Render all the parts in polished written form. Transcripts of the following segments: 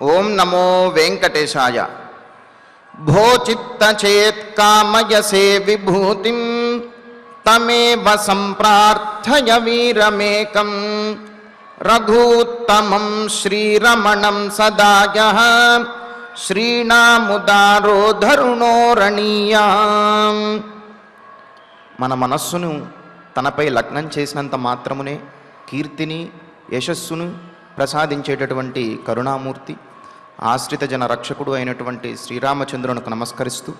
ఓం నమో వెంకటేశాయ. భో చిత్తచేత్ కామయసే విభూతిం తమేవ సంప్రార్థయ వీరమేకం రఘూత్తమం శ్రీరమణం సదాయః శ్రీనాముదారో ధరుణోరణీయాం. మన మనస్సును తనపై లగ్నం చేసినంత మాత్రమునే కీర్తిని యశస్సును ప్రసాదించేటటువంటి కరుణామూర్తి ఆశ్రిత జన రక్షకుడు అయినటువంటి శ్రీరామచంద్రునికి నమస్కరిస్తూ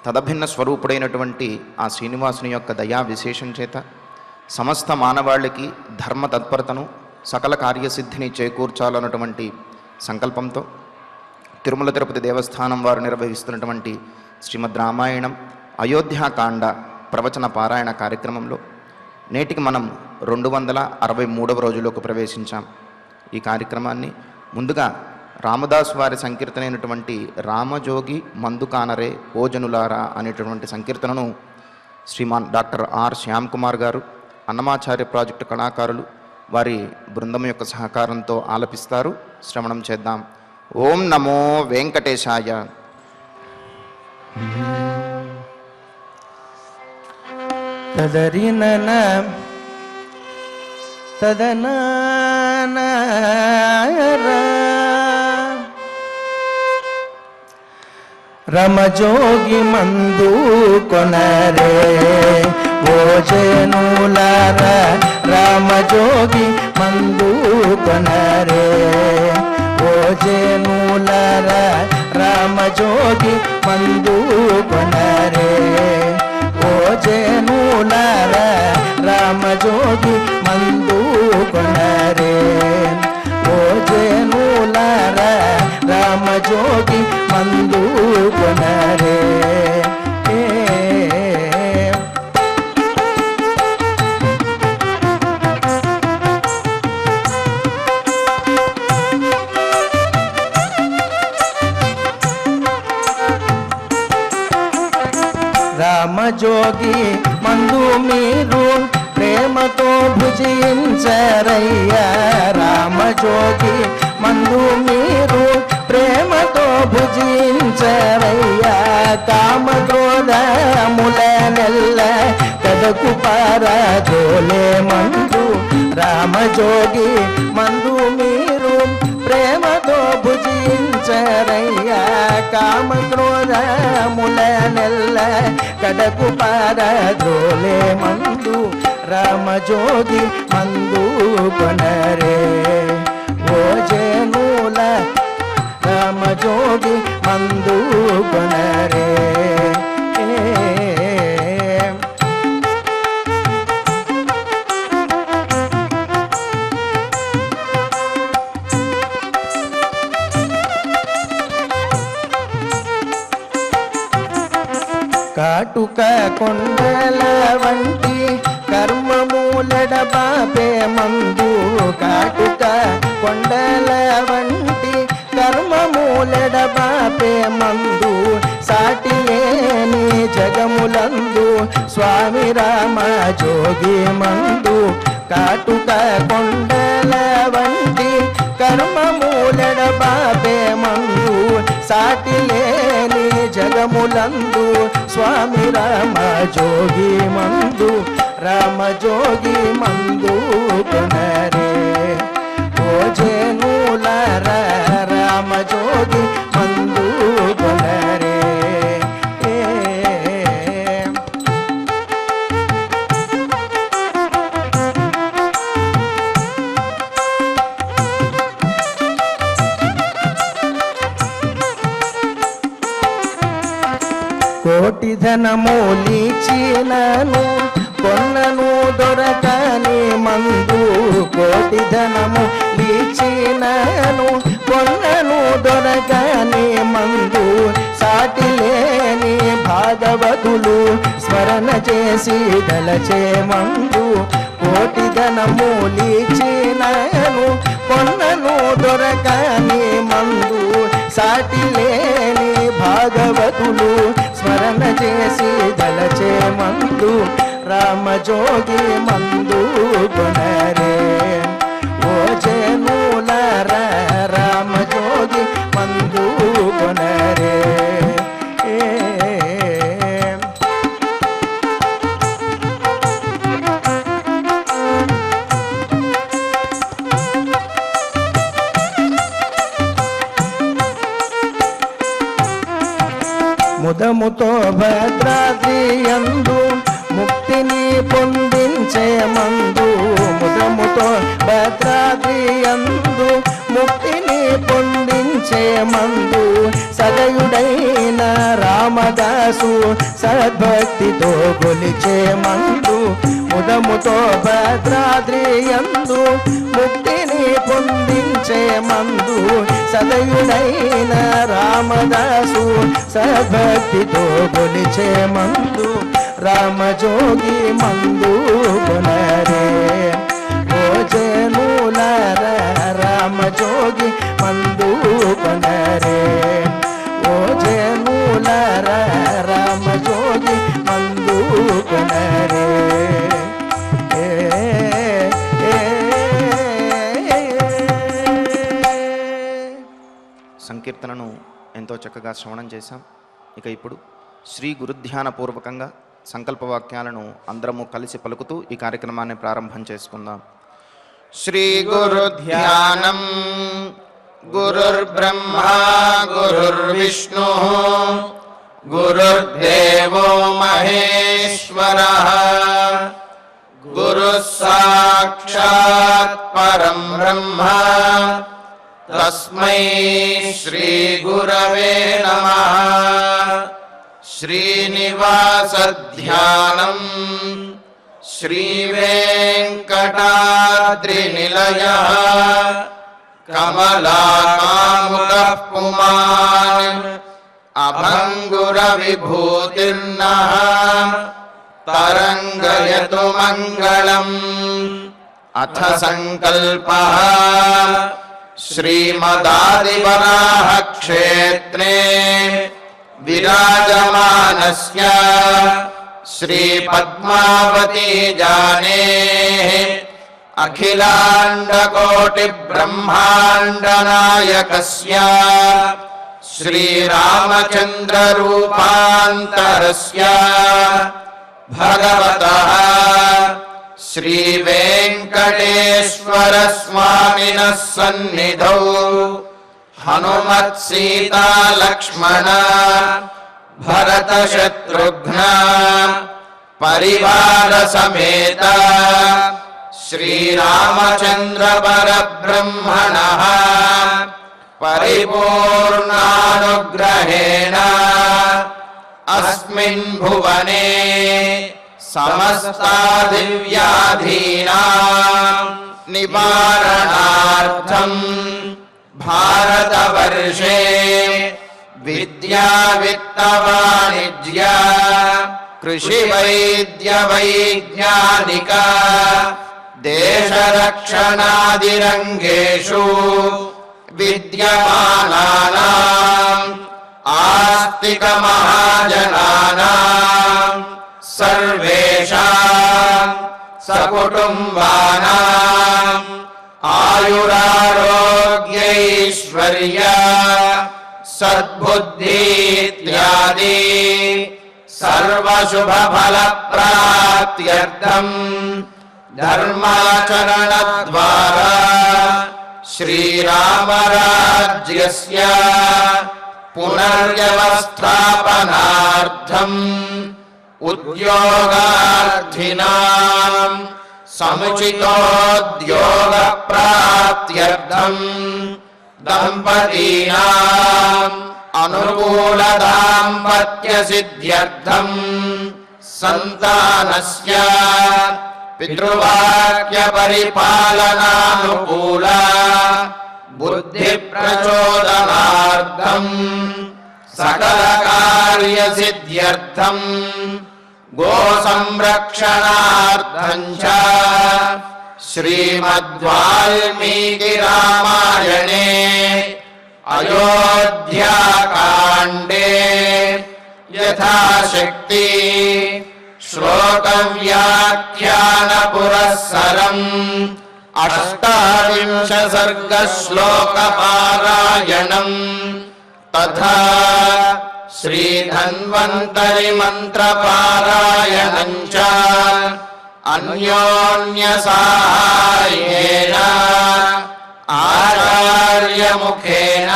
తదభిన్న స్వరూపుడైనటువంటి ఆ శ్రీనివాసుని యొక్క దయా విశేషం చేత సమస్త మానవాళికి ధర్మ తత్పరతను సకల కార్యసిద్ధిని చేకూర్చాలన్నటువంటి సంకల్పంతో తిరుమల తిరుపతి దేవస్థానం వారు నిర్వహిస్తున్నటువంటి శ్రీమద్ రామాయణం అయోధ్యాకాండ ప్రవచన పారాయణ కార్యక్రమంలో నేటికి మనం 263వ రోజులోకి ప్రవేశించాం. ఈ కార్యక్రమాన్ని ముందుగా రామదాసు వారి సంకీర్తన అయినటువంటి రామజోగి మందుకానరే ఓజనులారా అనేటటువంటి సంకీర్తనను శ్రీమాన్ డాక్టర్ ఆర్ శ్యామ్ కుమార్ గారు అన్నమాచార్య ప్రాజెక్టు కళాకారులు వారి బృందం యొక్క సహకారంతో ఆలపిస్తారు. శ్రవణం చేద్దాం. ఓం నమో వెంకటేశాయ. తదరినన తదనార రమజోగి మందు కొనరే ఓజనులార రామజోగి మందు కొనరే ఓజనులార రామజోగి మందు కొనరే ఓజనులార రామజోగి మందు కొనరే ఓజనులార రామజోగి మందు కొనరే. రామజోగి మందు మీరు ప్రేమతో భుజించరయ్యా. రామజోగి మందు మీరు ప్రేమతో భుజించరయ్యా. కామక్రోధముల నెల్ల కదకు పారదోలే మందు రామజోగి మందు మీరు ప్రేమతో భుజించరయ్యా. కామక్రోధముల నెల్ల కడకు పారదోలే మందు రామజోగి మందు కొనరే ఓజనుల రామజోగి మందు కొనరే. కాటుక కొండల వంటి కర్మమూలడ బాపే మందు. కాటుక కొండల వంటి కర్మమూలడ బాపే మందు. సాటి లేని జగములందు స్వామి రామజోగి మందు. కాటుక కొండల వంటి కర్మమూలడ బాపే మందు. సాటి లేని జగములందు స్వామి రామజోగి మందు రామజోగి మందు కొనరే ఓజనులార రామజోగి మందు కొనరే. కోటి ధనమూలిచినను కొన్నను దొరకని మందు. కోటి ధనము లీచినను కొన్నను దొరకని మందు. సాటి లేని భాగవతులు స్మరణ చేసి దలచే మందు. కోటి ధనము లీచినను కొన్నను దొరకని మందు. సాటి లేని భాగవతులు స్మరణ చేసి దలచే మందు రామజోగి మందు కొనరే ఓజనులార రామజోగి ముదముతో భద్రాద్రి యందు ముక్తిని పొందించే మందు, ముదముతో భద్రాద్రి యందు ముక్తిని పొందించే మందు, సదయుడైన రామదాసు సద్భక్తితో కొలిచే మందు, ముదముతో భద్రాద్రి యందు ముక్తిని పొందించే మందు, సదయుడైన రామదాసు సద్భక్తితో కొలిచే మందు, రామజోగి మందు కొనరే ఓ జనులార, రామజోగి మందు కొనరే ఓ జనులార, రామజోగి మందు కొనరే. సంకీర్తనను ఎంతో చక్కగా శ్రవణం చేశాం. ఇక ఇప్పుడు శ్రీ గురుధ్యాన పూర్వకంగా సంకల్పవాక్యాలను అందరము కలిసి పలుకుతూ ఈ కార్యక్రమాన్ని ప్రారంభం చేసుకుందాం. శ్రీ గురుధ్యానం. గురుర్బ్రహ్మా గురుర్విష్ణు గురుర్దేవో మహేశ్వరః, గురుః సాక్షాత్ పరం బ్రహ్మ తస్మై శ్రీ గురవే నమః. శ్రీనివాస ధ్యానం శ్రీ వెంకటాద్రి నిలయః, కమలాకాముకః పుమాన్ అభంగుర విభూతిర్నః, తరంగయతు మంగళం. అథ సంకల్పః శ్రీమదాదివరాహ క్షేత్రే విరాజమానస్య శ్రీ పద్మావతీ జానేః అఖిలాండకోటి బ్రహ్మాండ నాయకస్య శ్రీరామచంద్ర రూపాంతరస్య భగవతః శ్రీ వెంకటేశ్వర స్వామినః సన్నిధౌ హనుమత్ సీతా లక్ష్మణ భరత శత్రుఘ్న పరివార సమేత శ్రీరామచంద్ర పరబ్రహ్మణః పరిపూర్ణానుగ్రహేణ అస్మిన్ భువనే సమస్తాదివ్యాధీనాం నివారణార్థం భారతవర్షే విద్యా విత్త వాణిజ్య కృషి వైద్య వైజ్ఞానిక దేశరక్షణాదిరంగేషు విద్యమానానాం ఆస్తిక మహాజనానాం సర్వేషాం సకుటుంబానాం ఆయురారోగ్యైశ్వర్య సద్బుద్ధి ఇత్యాది సర్వశుభఫలప్రాప్త్యర్థం ధర్మాచరణ ద్వారా శ్రీరామరాజ్యస్య పునర్వ్యవస్థాపనార్థం ఉద్యోగార్థినాం సముచితోద్యోగ ప్రాప్త్యర్థం దంపతీనాం అనుకూల దాంపత్య సిద్ధ్యర్థం సంతానస్య పితృవాక్య పరిపాలనానుకూల బుద్ధి ప్రచోదనార్థం సకల కార్య సిద్ధ్యర్థం గో సంరక్షణార్థం చ శ్రీమద్వాల్మీకి రామాయణే అయోధ్యాకాండే యథాశక్తి శ్లోక వ్యాఖ్యాన పురస్సరం అష్టావింశ సర్గ శ్లోక పారాయణం తథా శ్రీధన్వంతరి మంత్ర పారాయణం చ అన్యోన్య సహాయేన ఆచార్య ముఖేన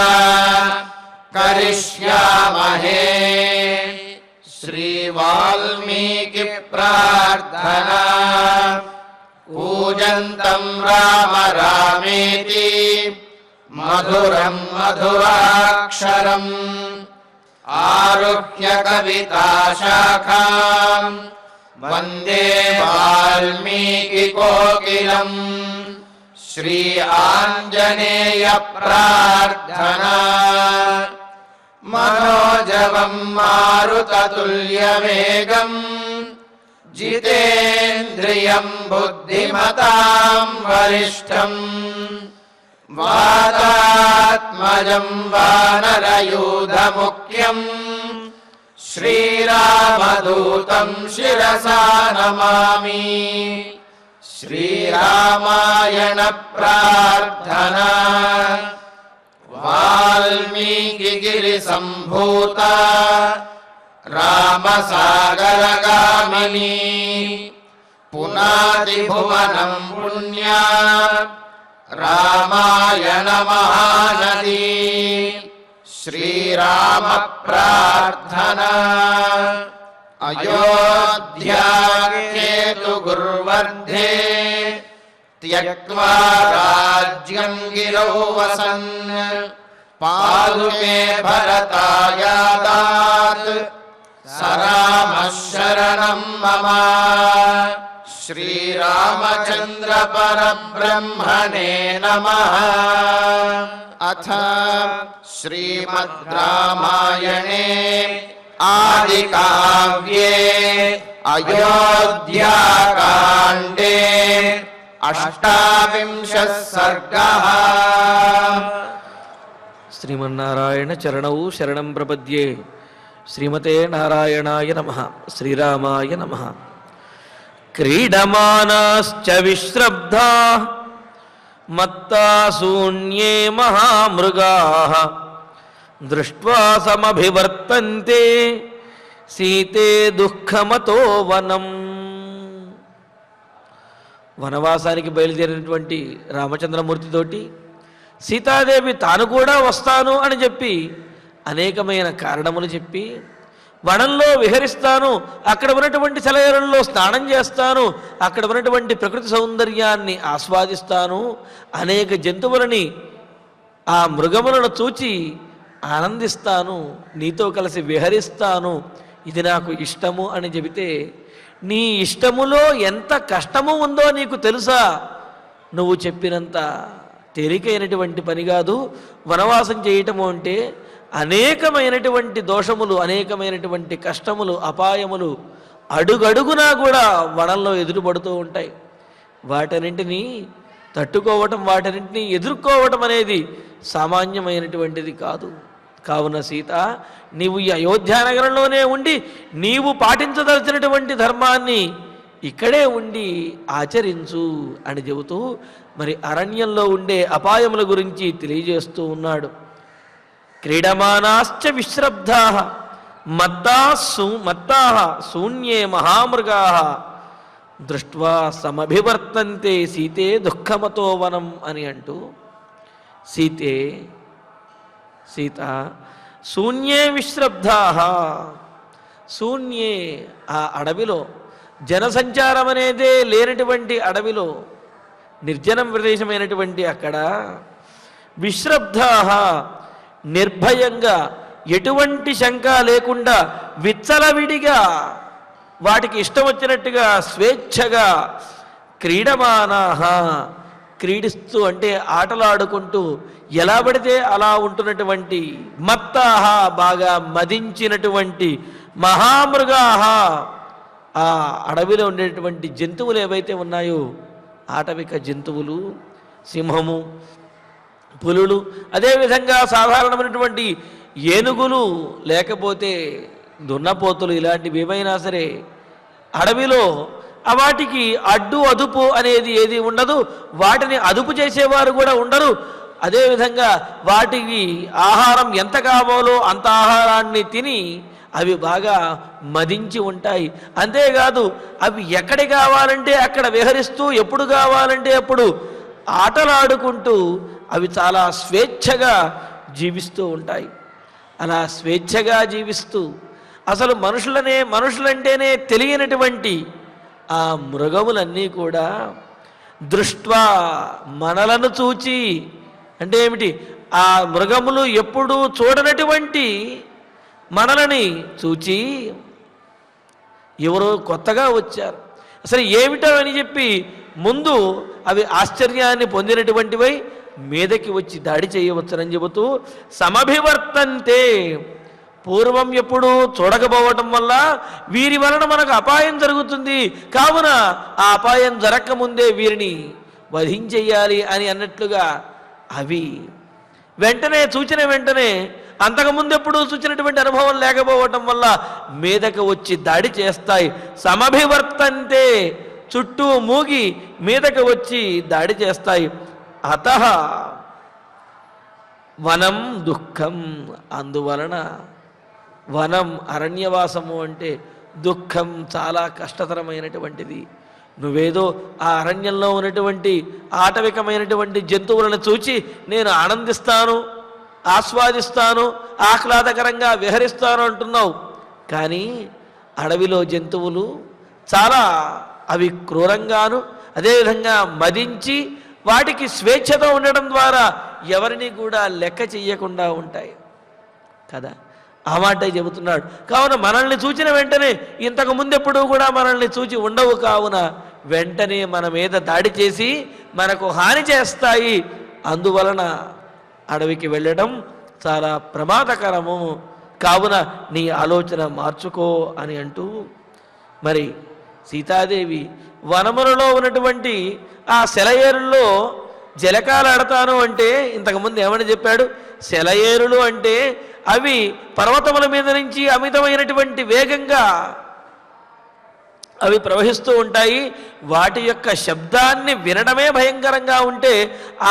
కరిష్యామహే. वाल्मीकि प्रार्थना पूजन्तं राम रामेति मधुरं मधुराक्षरम् आरुह्य कविताशाखां वन्दे वाल्मीकि कोकिलम् श्री आञ्जनेय प्रार्थना मनोजवं मारुततुल्यवेगम् जितेन्द्रियं बुद्धिमतां वरिष्ठम् वातात्मजं वानरयूथमुख्यम् श्रीरामदूतं शिरसा नमामि। श्रीरामायण प्रार्थना वाल्मीकिगिरिसम्भूता रामसागरगामिनी पुनादिभुवनं पुण्या रामायण महानदी। श्रीराम प्रार्थना अयोध्या केतुगुर्वर्धे त्यक्त्वा राज्यं गिरौ वसन् पादुके भरतायादात् स रामः शरणं मम। श्रीरामचन्द्र परब्रह्मणे नमः। अथ श्रीमद् रामायणे आदिकाव्ये अयोध्याकाण्डे 28 सर्गः। శ్రీమన్నారాయణ చరణౌ శరణం ప్రపద్యే. శ్రీమతే నారాయణాయ నమః. శ్రీరామాయ నమః. క్రీడమానాశ్చ విశ్రబ్ధా మత్తా శూన్యే మహామృగాః దృష్ట్వా సమభివర్తంతే సీతే దుఃఖమతో వనం. వనవాసానికి బయలుదేరినటువంటి రామచంద్రమూర్తితోటి సీతాదేవి తాను కూడా వస్తాను అని చెప్పి అనేకమైన కారణములు చెప్పి వనంలో విహరిస్తాను, అక్కడ ఉన్నటువంటి సెలయేరుల్లో స్నానం చేస్తాను, అక్కడ ఉన్నటువంటి ప్రకృతి సౌందర్యాన్ని ఆస్వాదిస్తాను, అనేక జంతువులని ఆ మృగములను చూచి ఆనందిస్తాను, నీతో కలిసి విహరిస్తాను, ఇది నాకు ఇష్టము అని చెబితే, నీ ఇష్టములో ఎంత కష్టము ఉందో నీకు తెలుసా? నువ్వు చెప్పినంత తేలికైనటువంటి పని కాదు వనవాసం చేయటము అంటే. అనేకమైనటువంటి దోషములు, అనేకమైనటువంటి కష్టములు, అపాయములు అడుగడుగునా కూడా వనంలో ఎదురుపడుతూ ఉంటాయి. వాటన్నింటినీ తట్టుకోవటం, వాటన్నింటినీ ఎదుర్కోవటం అనేది సామాన్యమైనటువంటిది కాదు. కావున సీత, నీవు ఈ అయోధ్యానగరంలోనే ఉండి నీవు పాటించదలిచినటువంటి ధర్మాన్ని ఇక్కడే ఉండి ఆచరించు అని చెబుతూ మరి అరణ్యంలో ఉండే అపాయముల గురించి తెలియజేస్తూ ఉన్నాడు. క్రీడమానాశ్చ విశ్రబ్ధాః మత్తాః శూన్యే మహామృగాః దృష్ట్వా సమభివర్తంతే సీతే దుఃఖమతో వనం అని అంటూ, సీత శూన్యే విశ్రబ్ధాః, శూన్యే ఆ అడవిలో, జనసంచారం అనేదే లేనటువంటి అడవిలో, నిర్జనం ప్రదేశమైనటువంటి అక్కడ విశ్రబ్ధాః నిర్భయంగా, ఎటువంటి శంక లేకుండా, విచ్చలవిడిగా, వాటికి ఇష్టం వచ్చినట్టుగా స్వేచ్ఛగా క్రీడమానాః, క్రీడిస్తూ అంటే ఆటలాడుకుంటూ ఎలా పడితే అలా ఉంటున్నటువంటి, మత్తాః బాగా మదించినటువంటి, మహామృగాః ఆ అడవిలో ఉండేటువంటి జంతువులు ఏవైతే ఉన్నాయో ఆటవిక జంతువులు, సింహము, పులులు, అదేవిధంగా సాధారణమైనటువంటి ఏనుగులు, లేకపోతే దున్నపోతులు, ఇలాంటివి ఏమైనా సరే అడవిలో వాటికి అడ్డు అదుపు అనేది ఏది ఉండదు. వాటిని అదుపు చేసేవారు కూడా ఉండరు. అదేవిధంగా వాటికి ఆహారం ఎంత కావాలో అంత ఆహారాన్ని తిని అవి బాగా మదించి ఉంటాయి. అంతేకాదు అవి ఎక్కడికి కావాలంటే అక్కడ విహరిస్తూ, ఎప్పుడు కావాలంటే అప్పుడు ఆటలాడుకుంటూ అవి చాలా స్వేచ్ఛగా జీవిస్తూ ఉంటాయి. అలా స్వేచ్ఛగా జీవిస్తూ అసలు మనుషులంటేనే తెలియనటువంటి ఆ మృగములన్నీ కూడా దృష్ట్వా మనలను చూచి, అంటే ఏమిటి, ఆ మృగములు ఎప్పుడూ చూడనటువంటి మనలని చూచి ఎవరో కొత్తగా వచ్చారు, అసలు ఏమిటో అని చెప్పి ముందు అవి ఆశ్చర్యాన్ని పొందినటువంటివై మీదకి వచ్చి దాడి చేయవచ్చునని చెబుతూ సమభివర్తంతే, పూర్వం ఎప్పుడు చూడకపోవటం వల్ల వీరి వలన మనకు అపాయం జరుగుతుంది, కావున ఆ అపాయం జరగకముందే వీరిని వధించెయ్యాలి అని అన్నట్లుగా అవి వెంటనే చూచిన వెంటనే అంతకుముందు ఎప్పుడు చూచినటువంటి అనుభవం లేకపోవటం వల్ల మీదకు వచ్చి దాడి చేస్తాయి. సమభివర్తంతే, చుట్టూ మూగి మీదకు వచ్చి దాడి చేస్తాయి. అతః వనం దుఃఖం, అందువలన వనం అరణ్యవాసము అంటే దుఃఖం చాలా కష్టతరమైనటువంటిది. నువ్వేదో ఆ అరణ్యంలో ఉన్నటువంటి ఆటవికమైనటువంటి జంతువులను చూచి నేను ఆనందిస్తాను, ఆస్వాదిస్తాను, ఆహ్లాదకరంగా విహరిస్తాను అంటున్నావు, కానీ అడవిలో జంతువులు చాలా అవి క్రూరంగాను అదేవిధంగా మదించి వాటికి స్వేచ్ఛతో ఉండడం ద్వారా ఎవరిని కూడా లెక్క చెయ్యకుండా ఉంటాయి కదా, ఆ మాట చెబుతున్నాడు. కావున మనల్ని చూచిన వెంటనే ఇంతకు ముందెప్పుడు కూడా మనల్ని చూచి ఉండవు, కావున వెంటనే మన మీద దాడి చేసి మనకు హాని చేస్తాయి, అందువలన అడవికి వెళ్ళడం చాలా ప్రమాదకరము, కావున నీ ఆలోచన మార్చుకో అని అంటూ మరి సీతాదేవి వనములలో ఉన్నటువంటి ఆ సెలయేరుల్లో జలకాలు ఆడతాను అంటే ఇంతకుముందు ఏమని చెప్పాడు, సెలయేరులు అంటే అవి పర్వతముల మీద నుంచి అమితమైనటువంటి వేగంగా అవి ప్రవహిస్తూ ఉంటాయి, వాటి యొక్క శబ్దాన్ని వినడమే భయంకరంగా ఉంటే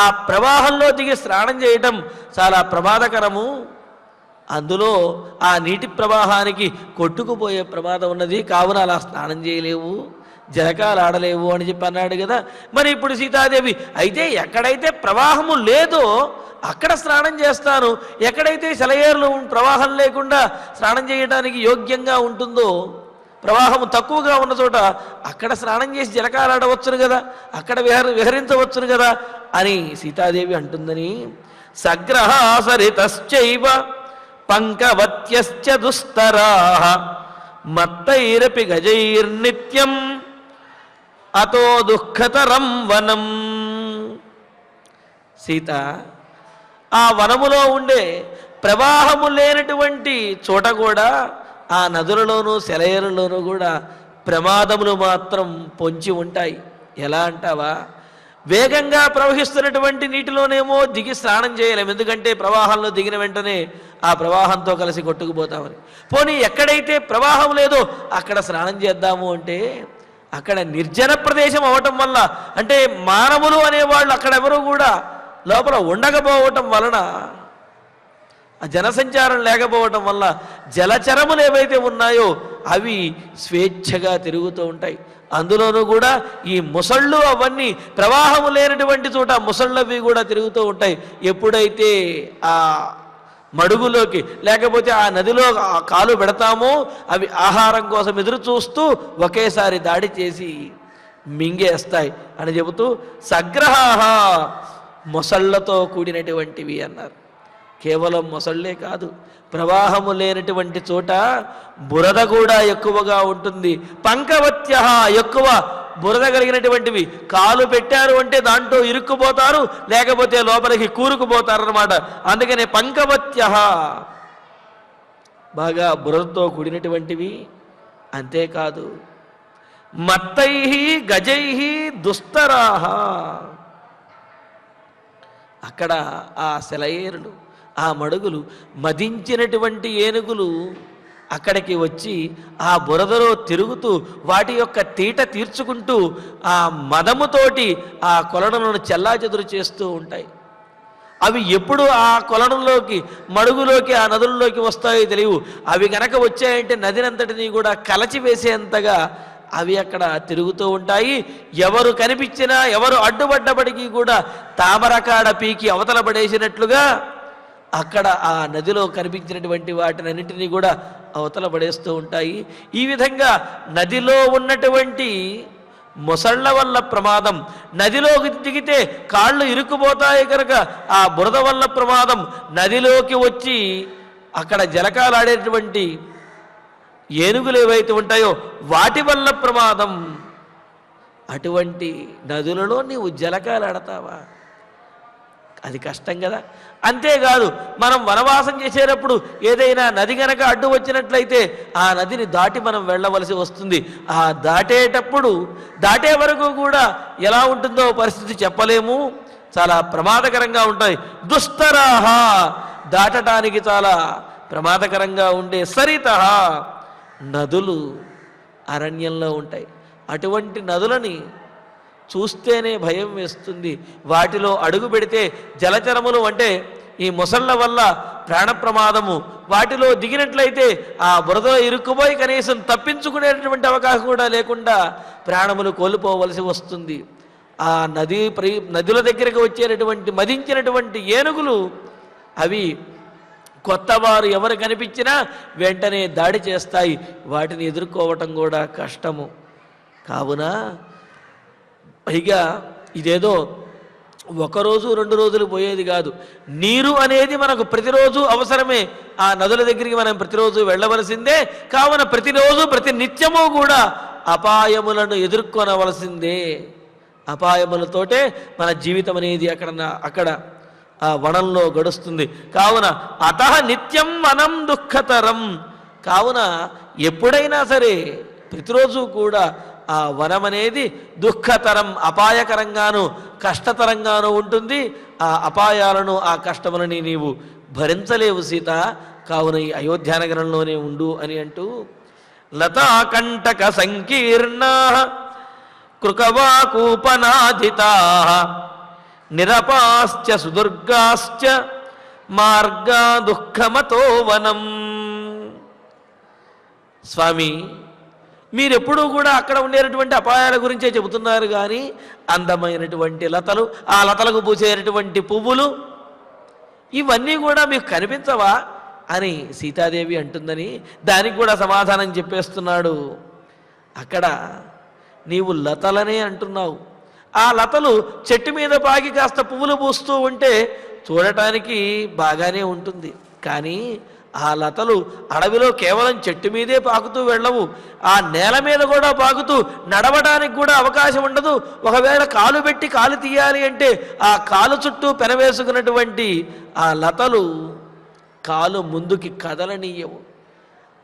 ఆ ప్రవాహంలో దిగి స్నానం చేయటం చాలా ప్రమాదకరము, అందులో ఆ నీటి ప్రవాహానికి కొట్టుకుపోయే ప్రమాదం ఉన్నది, కావున అలా స్నానం చేయలేవు, జలకాలు ఆడలేవు అని చెప్పి అన్నాడు కదా. మరి ఇప్పుడు సీతాదేవి అయితే ఎక్కడైతే ప్రవాహము లేదో అక్కడ స్నానం చేస్తాను, ఎక్కడైతే సెలయేరులు ప్రవాహం లేకుండా స్నానం చేయడానికి యోగ్యంగా ఉంటుందో, ప్రవాహము తక్కువగా ఉన్న చోట అక్కడ స్నానం చేసి జలకాలు ఆడవచ్చును కదా, అక్కడ విహరించవచ్చును కదా అని సీతాదేవి అంటుందని సగ్రహాసరితశ్చైవ పంకవత్యశ్చ దుస్తరాః మత్తైరపి గజైర్నిత్యం అతో దుఃఖతరం వనం. సీత ఆ వనములో ఉండే ప్రవాహము లేనటువంటి చోట కూడా ఆ నదులలోనూ సెలయేరులోనూ కూడా ప్రమాదములు మాత్రం పొంచి ఉంటాయి. ఎలా అంటావా, వేగంగా ప్రవహిస్తున్నటువంటి నీటిలోనేమో దిగి స్నానం చేయలేము, ఎందుకంటే ప్రవాహంలో దిగిన వెంటనే ఆ ప్రవాహంతో కలిసి కొట్టుకుపోతామని. పోనీ ఎక్కడైతే ప్రవాహం లేదో అక్కడ స్నానం చేద్దాము అంటే అక్కడ నిర్జన ప్రదేశం అవటం వల్ల, అంటే మానవులు అనేవాళ్ళు అక్కడెవరూ కూడా లోపల ఉండకపోవటం వలన, జనసంచారం లేకపోవటం వల్ల జలచరములు ఏవైతే ఉన్నాయో అవి స్వేచ్ఛగా తిరుగుతూ ఉంటాయి. అందులోనూ కూడా ఈ ముసళ్ళు అవన్నీ ప్రవాహము లేనటువంటి చోట ముసళ్ళవి కూడా తిరుగుతూ ఉంటాయి. ఎప్పుడైతే ఆ మడుగులోకి లేకపోతే ఆ నదిలో కాలు పెడతామో అవి ఆహారం కోసం ఎదురు చూస్తూ ఒకేసారి దాడి చేసి మింగేస్తాయి అని చెబుతూ సగ్రహాః మొసళ్లతో కూడినటువంటివి అన్నారు. కేవలం మొసళ్ళే కాదు, ప్రవాహము లేనటువంటి చోట బురద కూడా ఎక్కువగా ఉంటుంది. పంకవత్యః ఎక్కువ బురద కలిగినటువంటివి, కాలు పెట్టారు అంటే దాంట్లో ఇరుక్కుపోతారు, లేకపోతే లోపలికి కూరుకుపోతారు అన్నమాట. అందుకనే పంకవత్యః బాగా బురదతో కూడినటువంటివి. అంతేకాదు మత్తైః గజైః దుస్తరాః, అక్కడ ఆ సెలయేరులు ఆ మడుగులు మదించినటువంటి ఏనుగులు అక్కడికి వచ్చి ఆ బురదలో తిరుగుతూ వాటి యొక్క తీట తీర్చుకుంటూ ఆ మదముతోటి ఆ కొలనులను చెల్లాచెదురు చేస్తూ ఉంటాయి. అవి ఎప్పుడు ఆ కొలనులోకి మడుగులోకి ఆ నదుల్లోకి వస్తాయో తెలియవు. అవి గనక వచ్చాయంటే నదినంతటినీ కూడా కలచివేసేంతగా అవి అక్కడ తిరుగుతూ ఉంటాయి. ఎవరు కనిపించినా ఎవరు అడ్డుపడ్డప్పటికీ కూడా తామరకాడ పీకి అవతల పడేసినట్లుగా అక్కడ ఆ నదిలో కనిపించినటువంటి వాటినన్నింటినీ కూడా అవతల పడేస్తూ ఉంటాయి. ఈ విధంగా నదిలో ఉన్నటువంటి మొసళ్ళ వల్ల ప్రమాదం, నదిలోకి దిగితే కాళ్ళు ఇరుక్కుపోతాయి కనుక ఆ బురద వల్ల ప్రమాదం, నదిలోకి వచ్చి అక్కడ జలకాలాడేటువంటి ఏనుగులు ఏవైతే ఉంటాయో వాటి వల్ల ప్రమాదం. అటువంటి నదులలో నీవు జలకాలాడతావా? అది కష్టం కదా. అంతేకాదు, మనం వనవాసం చేసేటప్పుడు ఏదైనా నది గనక అడ్డు వచ్చినట్లయితే ఆ నదిని దాటి మనం వెళ్ళవలసి వస్తుంది. ఆ దాటే వరకు కూడా ఎలా ఉంటుందో పరిస్థితి చెప్పలేము, చాలా ప్రమాదకరంగా ఉంటాయి. దుస్తరాహ, దాటడానికి చాలా ప్రమాదకరంగా ఉండే సరితః, నదులు అరణ్యంలో ఉంటాయి. అటువంటి నదులని చూస్తేనే భయం వేస్తుంది. వాటిలో అడుగు పెడితే జలచరములు అంటే ఈ మొసళ్ళ వల్ల ప్రాణ ప్రమాదము, వాటిలో దిగినట్లయితే ఆ బురదలో ఇరుక్కుపోయి కనీసం తప్పించుకునేటటువంటి అవకాశం కూడా లేకుండా ప్రాణములు కోల్పోవలసి వస్తుంది. ఆ నదుల దగ్గరికి వచ్చేటటువంటి మదించినటువంటి ఏనుగులు అవి కొత్తవారు ఎవరు కనిపించినా వెంటనే దాడి చేస్తాయి. వాటిని ఎదుర్కోవటం కూడా కష్టము. కావున పైగా ఇదేదో ఒకరోజు 2 రోజులు పోయేది కాదు. నీరు అనేది మనకు ప్రతిరోజు అవసరమే. ఆ నదుల దగ్గరికి మనం ప్రతిరోజు వెళ్ళవలసిందే. కావున ప్రతిరోజు ప్రతి నిత్యము కూడా అపాయములను ఎదుర్కొనవలసిందే. అపాయములతోటే మన జీవితం అనేది అక్కడ ఆ వనంలో గడుస్తుంది. కావున అతః నిత్యం వనం దుఃఖతరం. కావున ఎప్పుడైనా సరే ప్రతిరోజు కూడా ఆ వనం అనేది దుఃఖతరం, అపాయకరంగాను కష్టతరంగాను ఉంటుంది. ఆ అపాయాలను ఆ కష్టములని నీవు భరించలేవు సీత. కావున ఈ అయోధ్యానగరంలోనే ఉండు అని అంటూ లతాకంటక సంకీర్ణా కృకవాకూపనాధితా నిరపాశ్చ సుదుర్గాశ్చ మార్గా దుఃఖమతో వనం. స్వామి, మీరెప్పుడూ కూడా అక్కడ ఉండేటటువంటి అపాయాల గురించే చెబుతున్నారు కానీ అందమైనటువంటి లతలు, ఆ లతలకు పూసేటటువంటి పువ్వులు ఇవన్నీ కూడా మీకు కనిపించవా అని సీతాదేవి అంటుందని దానికి కూడా సమాధానం చెప్పేస్తున్నాడు. అక్కడ నీవు లతలనే అంటున్నావు. ఆ లతలు చెట్టు మీద పాకి కాస్త పువ్వులు పూస్తూ ఉంటే చూడటానికి బాగానే ఉంటుంది. కానీ ఆ లతలు అడవిలో కేవలం చెట్టు మీదే పాకుతూ వెళ్ళవు, ఆ నేల మీద కూడా పాకుతూ నడవడానికి కూడా అవకాశం ఉండదు. ఒకవేళ కాలు పెట్టి కాలు తీయాలి అంటే ఆ కాలు చుట్టూ పెనవేసుకున్నటువంటి ఆ లతలు కాలు ముందుకి కదలనీయవు.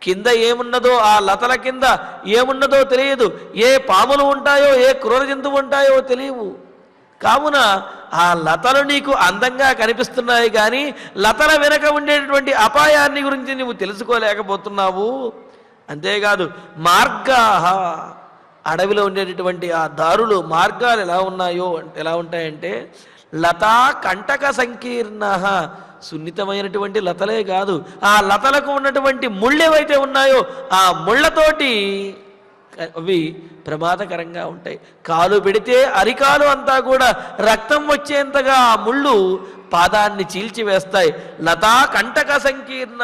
కింద ఏమున్నదో, ఆ లతల కింద ఏమున్నదో తెలియదు. ఏ పాములు ఉంటాయో, ఏ క్రూర జంతువు ఉంటాయో తెలియవు. కావున ఆ లతలు నీకు అందంగా కనిపిస్తున్నాయి కానీ లతల వెనక ఉండేటటువంటి అపాయాన్ని గురించి నువ్వు తెలుసుకోలేకపోతున్నావు. అంతేకాదు మార్గాహ, అడవిలో ఉండేటటువంటి ఆ దారులు, మార్గాలు ఎలా ఉంటాయంటే లతా కంటక సంకీర్ణ, సున్నితమైనటువంటి లతలే కాదు, ఆ లతలకు ఉన్నటువంటి ముళ్ళు ఏవైతే ఉన్నాయో ఆ ముళ్ళతోటి అవి ప్రమాదకరంగా ఉంటాయి. కాలు పెడితే అరికాలు అంతా కూడా రక్తం వచ్చేంతగా ఆ ముళ్ళు పాదాన్ని చీల్చివేస్తాయి. లతా కంటక సంకీర్ణ,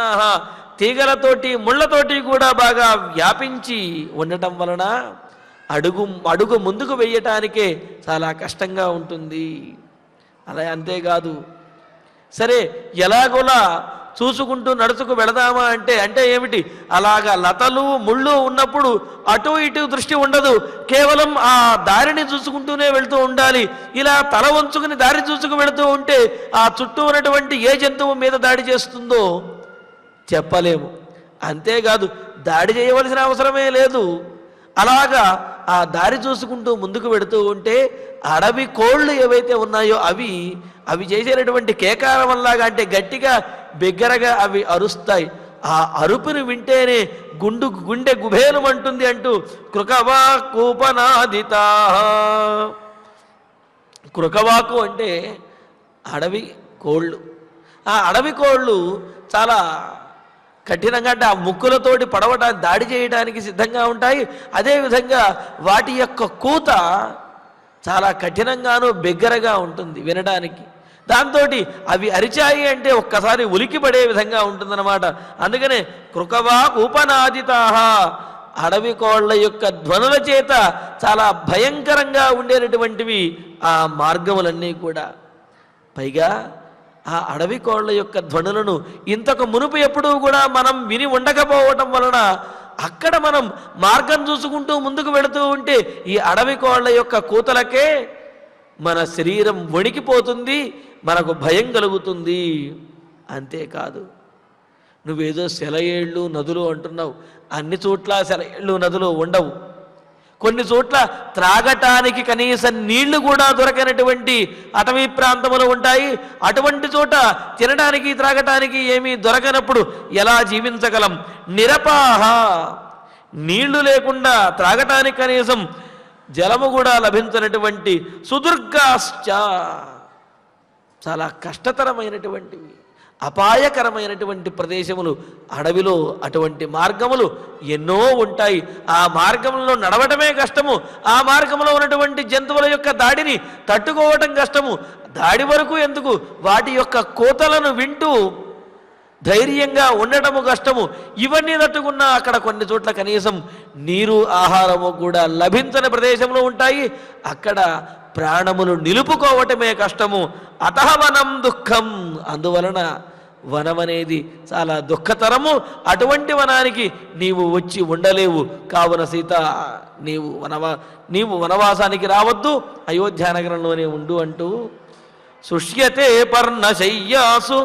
తీగలతోటి ముళ్ళతోటి కూడా బాగా వ్యాపించి ఉండటం వలన అడుగు ముందుకు వెయ్యటానికే చాలా కష్టంగా ఉంటుంది. అలా అంతేకాదు, సరే ఎలాగోలా చూసుకుంటూ నడుచుకు వెళదామా అంటే ఏమిటి, అలాగా లతలు ముళ్ళు ఉన్నప్పుడు అటు ఇటు దృష్టి ఉండదు, కేవలం ఆ దారిని చూసుకుంటూనే వెళుతూ ఉండాలి. ఇలా తల వంచుకుని దారి చూసుకు వెళుతూ ఉంటే ఆ చుట్టూ ఉన్నటువంటి ఏ జంతువు మీద దాడి చేస్తుందో చెప్పలేము. అంతేకాదు దాడి చేయవలసిన అవసరమే లేదు. అలాగా ఆ దారి చూసుకుంటూ ముందుకు వెళుతూ ఉంటే అడవి కోళ్ళు ఏవైతే ఉన్నాయో అవి చేసేటటువంటి కేకారం వల్లగా, అంటే గట్టిగా బిగ్గరగా అవి అరుస్తాయి. ఆ అరుపును వింటేనే గుండె గుబేలమంటుంది అంటూ కృకవాకూపనాదితా. కృకవాకు అంటే అడవి కోళ్ళు. ఆ అడవి కోళ్ళు చాలా కఠినంగా, అంటే ఆ ముక్కులతోటి పడవటానికి దాడి చేయడానికి సిద్ధంగా ఉంటాయి. అదేవిధంగా వాటి యొక్క కూత చాలా కఠినంగాను బిగ్గరగా ఉంటుంది వినడానికి. దాంతో అవి అరిచాయి అంటే ఒక్కసారి ఉలికి పడే విధంగా ఉంటుందన్నమాట. అందుకనే కృకవా ఉపనాదితాహ, అడవి కోళ్ల యొక్క ధ్వనుల చేత చాలా భయంకరంగా ఉండేటటువంటివి ఆ మార్గములన్నీ కూడా. పైగా ఆ అడవి కోళ్ల యొక్క ధ్వనులను ఇంతకు మునుపు ఎప్పుడూ కూడా మనం విని ఉండకపోవటం వలన అక్కడ మనం మార్గం చూసుకుంటూ ముందుకు వెళుతూ ఉంటే ఈ అడవి కోళ్ల యొక్క కూతలకే మన శరీరం వణికిపోతుంది, మనకు భయం కలుగుతుంది. అంతేకాదు, నువ్వేదో సెలయేళ్ళు నదులు అంటున్నావు, అన్ని చోట్ల సెలయేళ్ళు నదులు ఉండవు. కొన్ని చోట్ల త్రాగటానికి కనీసం నీళ్లు కూడా దొరకనటువంటి అటవీ ప్రాంతములు ఉంటాయి. అటువంటి చోట తినడానికి త్రాగటానికి ఏమీ దొరకనప్పుడు ఎలా జీవించగలం? నిరపాహ, నీళ్లు లేకుండా త్రాగటానికి కనీసం జలము కూడా లభించినటువంటి సుదుర్గాశ్చ, చాలా కష్టతరమైనటువంటివి, అపాయకరమైనటువంటి ప్రదేశములు అడవిలో అటువంటి మార్గములు ఎన్నో ఉంటాయి. ఆ మార్గంలో నడవటమే కష్టము, ఆ మార్గంలో ఉన్నటువంటి జంతువుల యొక్క దాడిని తట్టుకోవటం కష్టము. దాడి వరకు ఎందుకు, వాటి యొక్క కోతలను వింటూ ధైర్యంగా ఉండటము కష్టము. ఇవన్నీ తట్టుకున్నా అక్కడ కొన్ని చోట్ల కనీసం నీరు ఆహారము కూడా లభించని ప్రదేశంలో ఉంటాయి. అక్కడ ప్రాణములు నిలుపుకోవటమే కష్టము. అతః వనం దుఃఖం, అందువలన వనం అనేది చాలా దుఃఖతరము. అటువంటి వనానికి నీవు వచ్చి ఉండలేవు. కావున సీత, నీవు వనవాసానికి రావద్దు, అయోధ్యానగరంలోనే ఉండు అంటూ శుష్యతే పర్ణశయ్యాసు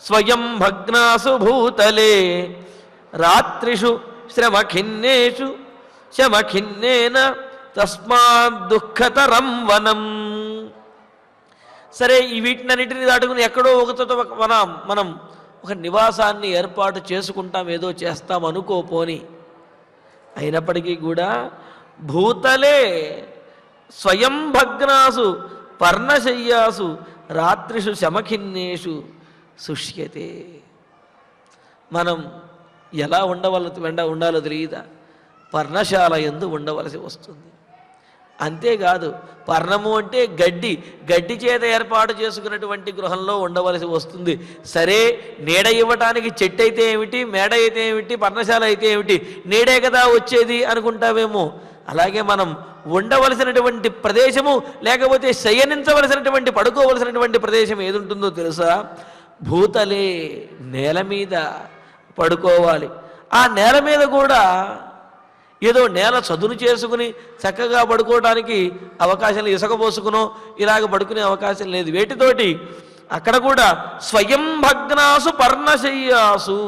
స్వయం భగ్నాసు భూతలే రాత్రిషు శ్రమఖిన్నేషు శమఖిన్నేన తస్మాత్ దుఃఖతరం వనం. సరే, ఈ వీటినన్నిటిని దాటుకుని ఎక్కడో ఒక చోట మనం ఒక నివాసాన్ని ఏర్పాటు చేసుకుంటాం, ఏదో చేస్తాం అనుకోపోని. అయినప్పటికీ కూడా భూతలే స్వయం భగ్నాసు పర్ణశయ్యాసు రాత్రిషు శమఖిన్నేషు శుష్యతే. మనం ఎలా ఉండాలో తెలియదా? పర్ణశాల యందు ఉండవలసి వస్తుంది. అంతేకాదు, పర్ణము అంటే గడ్డి చేత ఏర్పాటు చేసుకున్నటువంటి గృహంలో ఉండవలసి వస్తుంది. సరే, నీడ ఇవ్వటానికి చెట్టు అయితే ఏమిటి, మేడ అయితే ఏమిటి, పర్ణశాల అయితే ఏమిటి, నీడే కదా వచ్చేది అనుకుంటావేమో. అలాగే మనం ఉండవలసినటువంటి ప్రదేశము, లేకపోతే శయనించవలసినటువంటి పడుకోవలసినటువంటి ప్రదేశం ఏది ఉంటుందో తెలుసా? భూతలే, నేల మీద పడుకోవాలి. ఆ నేల మీద కూడా ఏదో నేల చదును చేసుకుని చక్కగా పడుకోవడానికి అవకాశం లేదు, ఇసుక పోసుకునో ఇలాగ పడుకునే అవకాశం లేదు. వేటితోటి? అక్కడ కూడా స్వయం భగ్నాసు పర్ణశయ్యాసు,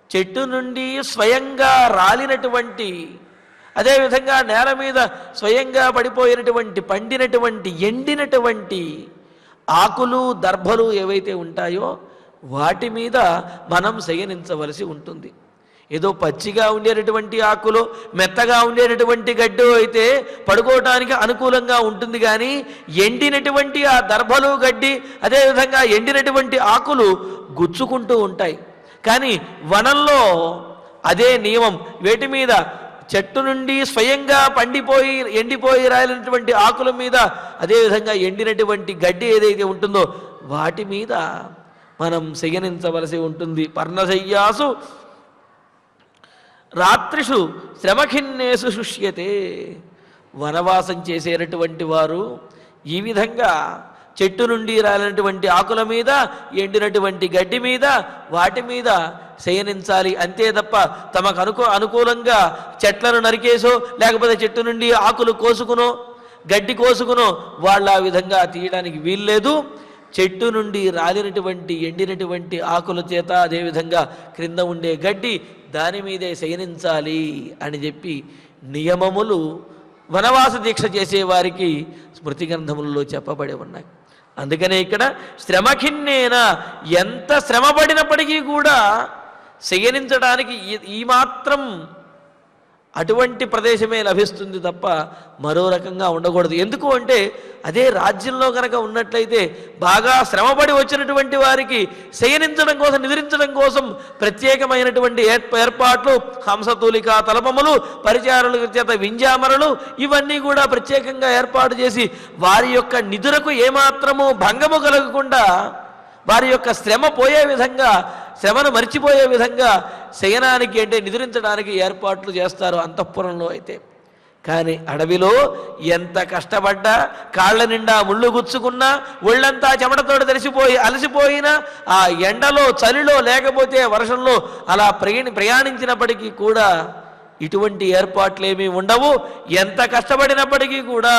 చెట్టు నుండి స్వయంగా రాలినటువంటి, అదేవిధంగా నేల మీద స్వయంగా పడిపోయినటువంటి, పండినటువంటి, ఎండినటువంటి ఆకులు దర్భలు ఏవైతే ఉంటాయో వాటి మీద మనం శయనించవలసి ఉంటుంది. ఏదో పచ్చిగా ఉండేటటువంటి ఆకులు, మెత్తగా ఉండేటటువంటి గడ్డి అయితే పడుకోవటానికి అనుకూలంగా ఉంటుంది. కానీ ఎండినటువంటి ఆ దర్భలు, గడ్డి, అదేవిధంగా ఎండినటువంటి ఆకులు గుచ్చుకుంటూ ఉంటాయి. కానీ వనంలో అదే నియమం. వేటి మీద? చెట్టు నుండి స్వయంగా ఎండిపోయి రాలినటువంటి ఆకుల మీద, అదేవిధంగా ఎండినటువంటి గడ్డి ఏదైతే ఉంటుందో వాటి మీద మనం శయనించవలసి ఉంటుంది. పర్ణశయ్యాసు రాత్రిషు శ్రమఖిన్నేసు శుష్యతే. వనవాసం చేసేటటువంటి వారు ఈ విధంగా చెట్టు నుండి రాలినటువంటి ఆకుల మీద, ఎండినటువంటి గడ్డి మీద, వాటి మీద శయనించాలి. అంతే తప్ప తమకు అనుకూలంగా చెట్లను నరికేసో, లేకపోతే చెట్టు నుండి ఆకులు కోసుకునో, గడ్డి కోసుకునో వాళ్ళు ఆ విధంగా తీయడానికి వీల్లేదు. చెట్టు నుండి రాలినటువంటి, ఎండినటువంటి ఆకుల చేత, అదేవిధంగా క్రింద ఉండే గడ్డి, దాని మీదే శయనించాలి అని చెప్పి నియమములు వనవాస దీక్ష చేసేవారికి స్మృతి గ్రంథములలో చెప్పబడి ఉన్నాయి. అందుకనే ఇక్కడ శ్రమఖిన్నేన, ఎంత శ్రమ పడినప్పటికీ కూడా శయనించడానికి ఈ మాత్రం అటువంటి ప్రదేశమే లభిస్తుంది తప్ప మరో రకంగా ఉండకూడదు. ఎందుకు అంటే అదే రాజ్యంలో కనుక ఉన్నట్లయితే బాగా శ్రమపడి వచ్చినటువంటి వారికి శయనించడం కోసం, నిద్రించడం కోసం ప్రత్యేకమైనటువంటి ఏర్పాట్లు, హంసతూలిక తలపములు, పరిచారుల చేత వింజామరలు, ఇవన్నీ కూడా ప్రత్యేకంగా ఏర్పాటు చేసి వారి యొక్క నిద్రకు ఏమాత్రము భంగము కలగకుండా వారి యొక్క శ్రమ పోయే విధంగా, శ్రమను మర్చిపోయే విధంగా శయనానికి అంటే నిద్రించడానికి ఏర్పాట్లు చేస్తారు అంతఃపురంలో అయితే. కానీ అడవిలో ఎంత కష్టపడ్డా, కాళ్ళ నిండా ముళ్ళు గుచ్చుకున్నా, ఒళ్ళంతా చెమటతోటి తడిసిపోయి అలసిపోయినా, ఆ ఎండలో, చలిలో, లేకపోతే వర్షంలో అలా ప్రయాణించినప్పటికీ కూడా ఇటువంటి ఏర్పాట్లేమీ ఉండవు. ఎంత కష్టపడినప్పటికీ కూడా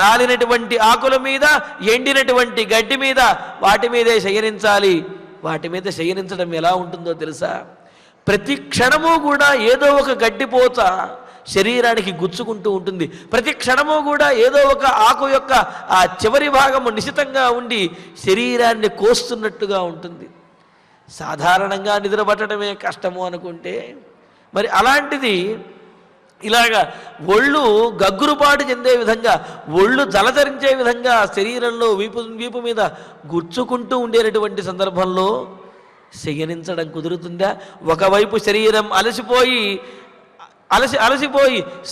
రాలినటువంటి ఆకుల మీద, ఎండినటువంటి గడ్డి మీద, వాటి మీదే శయనించాలి. వాటి మీద శయనించడం ఎలా ఉంటుందో తెలుసా? ప్రతి క్షణము కూడా ఏదో ఒక గడ్డిపోత శరీరానికి గుచ్చుకుంటూ ఉంటుంది. ప్రతి క్షణము కూడా ఏదో ఒక ఆకు యొక్క ఆ చివరి భాగము నిశితంగా ఉండి శరీరాన్ని కోస్తున్నట్టుగా ఉంటుంది. సాధారణంగా నిద్రపట్టడమే కష్టము అనుకుంటే, మరి అలాంటిది ఇలాగా ఒళ్ళు గగ్గురుపాటు చెందే విధంగా, ఒళ్ళు జలధరించే విధంగా శరీరంలో వీపు మీద గుచ్చుకుంటూ ఉండేటటువంటి సందర్భంలో శయనించడం కుదురుతుందా? ఒకవైపు శరీరం అలసిపోయి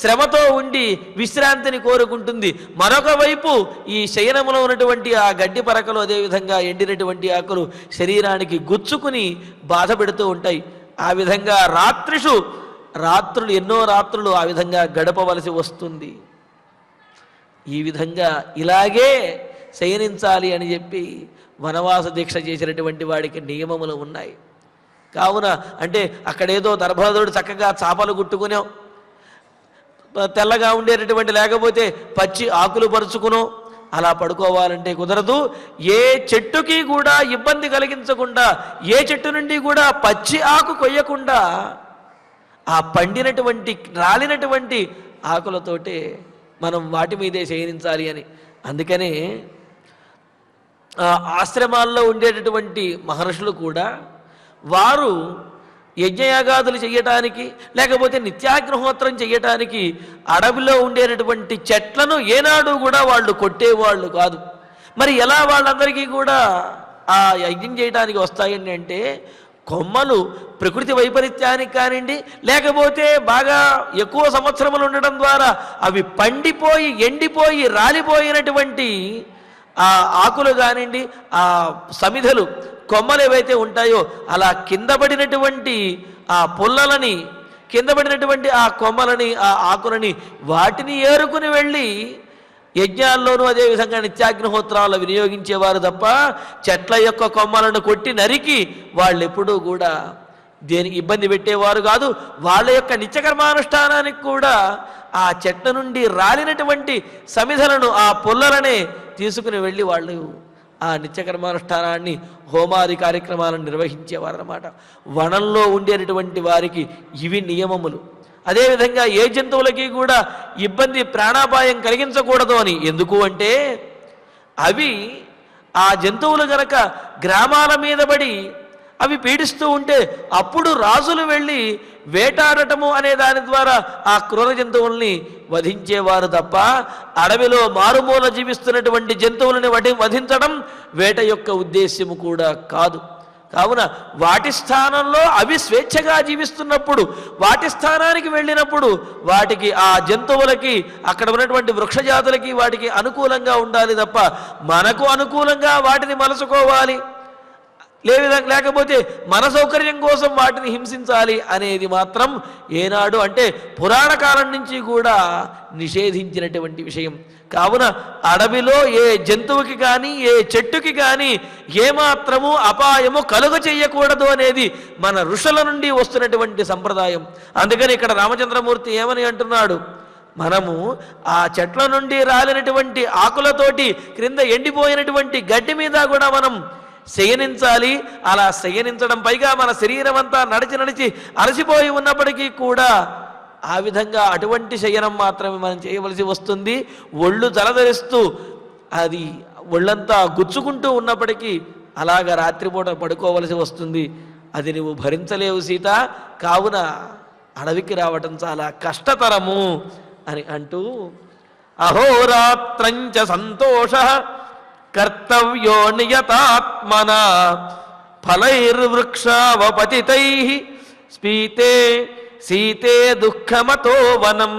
శ్రమతో ఉండి విశ్రాంతిని కోరుకుంటుంది. మరొక వైపు ఈ శయనములో ఉన్నటువంటి ఆ గడ్డి పరకలు, అదేవిధంగా ఎండినటువంటి ఆకులు శరీరానికి గుచ్చుకుని బాధ పెడుతూ ఉంటాయి. ఆ విధంగా రాత్రులు ఎన్నో రాత్రులు ఆ విధంగా గడపవలసి వస్తుంది. ఈ విధంగా ఇలాగే శయనించాలి అని చెప్పి వనవాస దీక్ష చేసినటువంటి వాడికి నియమములు ఉన్నాయి. కావున అంటే అక్కడేదో దర్భాదుడు చక్కగా చాపలు గుట్టుకునో, తెల్లగా ఉండేటటువంటి లేకపోతే పచ్చి ఆకులు పరుచుకునో అలా పడుకోవాలంటే కుదరదు. ఏ చెట్టుకి కూడా ఇబ్బంది కలిగించకుండా, ఏ చెట్టు నుండి కూడా పచ్చి ఆకు కొయ్యకుండా ఆ పండినటువంటి, రాలినటువంటి ఆకులతోటే మనం వాటి మీదే శయనించాలి అని. అందుకనే ఆశ్రమాల్లో ఉండేటటువంటి మహర్షులు కూడా వారు యజ్ఞయాగాదులు చేయటానికి, లేకపోతే నిత్యాగ్నిహోత్రం చేయటానికి అడవిలో ఉండేటటువంటి చెట్లను ఏనాడు కూడా వాళ్ళు కొట్టేవాళ్ళు కాదు. మరి ఎలా వాళ్ళందరికీ కూడా ఆ యజ్ఞం చేయడానికి వస్తాయండి అంటే, కొమ్మలు ప్రకృతి వైపరీత్యానికి కానివ్వండి, లేకపోతే బాగా ఎక్కువ సంవత్సరములు ఉండడం ద్వారా అవి పండిపోయి, ఎండిపోయి, రాలిపోయినటువంటి ఆ ఆకులు కానివ్వండి, ఆ సమిధలు, కొమ్మలు ఏవైతే ఉంటాయో అలా కింద పడినటువంటి ఆ పుల్లలని, కింద పడినటువంటి ఆ కొమ్మలని, ఆ ఆకులని, వాటిని ఏరుకుని వెళ్ళి యజ్ఞాల్లోనూ అదేవిధంగా నిత్యాగ్నిహోత్రాలు వినియోగించేవారు తప్ప చెట్ల యొక్క కొమ్మలను కొట్టి నరికి వాళ్ళు ఎప్పుడూ కూడా దేనికి ఇబ్బంది పెట్టేవారు కాదు. వాళ్ళ యొక్క నిత్యకర్మానుష్ఠానానికి కూడా ఆ చెట్ల నుండి రాలినటువంటి సమిధలను, ఆ పుల్లలనే తీసుకుని వెళ్ళి వాళ్ళు ఆ నిత్యకర్మానుష్ఠానాన్ని, హోమాది కార్యక్రమాలను నిర్వహించేవారు అన్నమాట. వనంలో ఉండేటటువంటి వారికి ఇవి నియమములు. అదేవిధంగా ఏ జంతువులకి కూడా ఇబ్బంది, ప్రాణాపాయం కలిగించకూడదు అని. ఎందుకు అంటే అవి ఆ జంతువులు గనక గ్రామాల మీద పడి అవి పీడిస్తూ ఉంటే అప్పుడు రాజులు వెళ్ళి వేటాడటము అనే దాని ద్వారా ఆ క్రూర జంతువుల్ని వధించేవారు తప్ప అడవిలో మారుమూల జీవిస్తున్నటువంటి జంతువులని వధించడం వేట యొక్క ఉద్దేశ్యము కూడా కాదు. కావున వాటి స్థానంలో అవి స్వేచ్ఛగా జీవిస్తున్నప్పుడు, వాటి స్థానానికి వెళ్ళినప్పుడు వాటికి, ఆ జంతువులకి, అక్కడ ఉన్నటువంటి వృక్షజాతులకి వాటికి అనుకూలంగా ఉండాలి తప్ప మనకు అనుకూలంగా వాటిని మలుచుకోవాలి, లేకపోతే మన సౌకర్యం కోసం వాటిని హింసించాలి అనేది మాత్రం ఏనాడు అంటే పురాణ కాలం నుంచి కూడా నిషేధించినటువంటి విషయం. కావున అడవిలో ఏ జంతువుకి కానీ, ఏ చెట్టుకి కానీ ఏమాత్రము అపాయము కలుగ చేయకూడదు అనేది మన ఋషుల నుండి వస్తున్నటువంటి సంప్రదాయం. అందుకని ఇక్కడ రామచంద్రమూర్తి ఏమని అంటున్నాడు, మనము ఆ చెట్ల నుండి రాలినటువంటి ఆకులతోటి క్రింద ఎండిపోయినటువంటి గడ్డి మీద కూడా మనం శయనించాలి. అలా శయనించడం, పైగా మన శరీరం అంతా నడిచి అలసిపోయి ఉన్నప్పటికీ కూడా ఆ విధంగా అటువంటి శయనం మాత్రమే మనం చేయవలసి వస్తుంది. ఒళ్ళు జలధరిస్తూ అది ఒళ్ళంతా గుచ్చుకుంటూ ఉన్నప్పటికీ అలాగా రాత్రిపూట పడుకోవలసి వస్తుంది. అది నువ్వు భరించలేవు సీత. కావున అడవికి రావటం చాలా కష్టతరము అని అంటూ అహోరాత్రంచ సంతోష కర్తవ్యో నియతాత్మన ఫలైర్వృక్షావపతితై స్పీతే సీతే దుఃఖమతో వనం.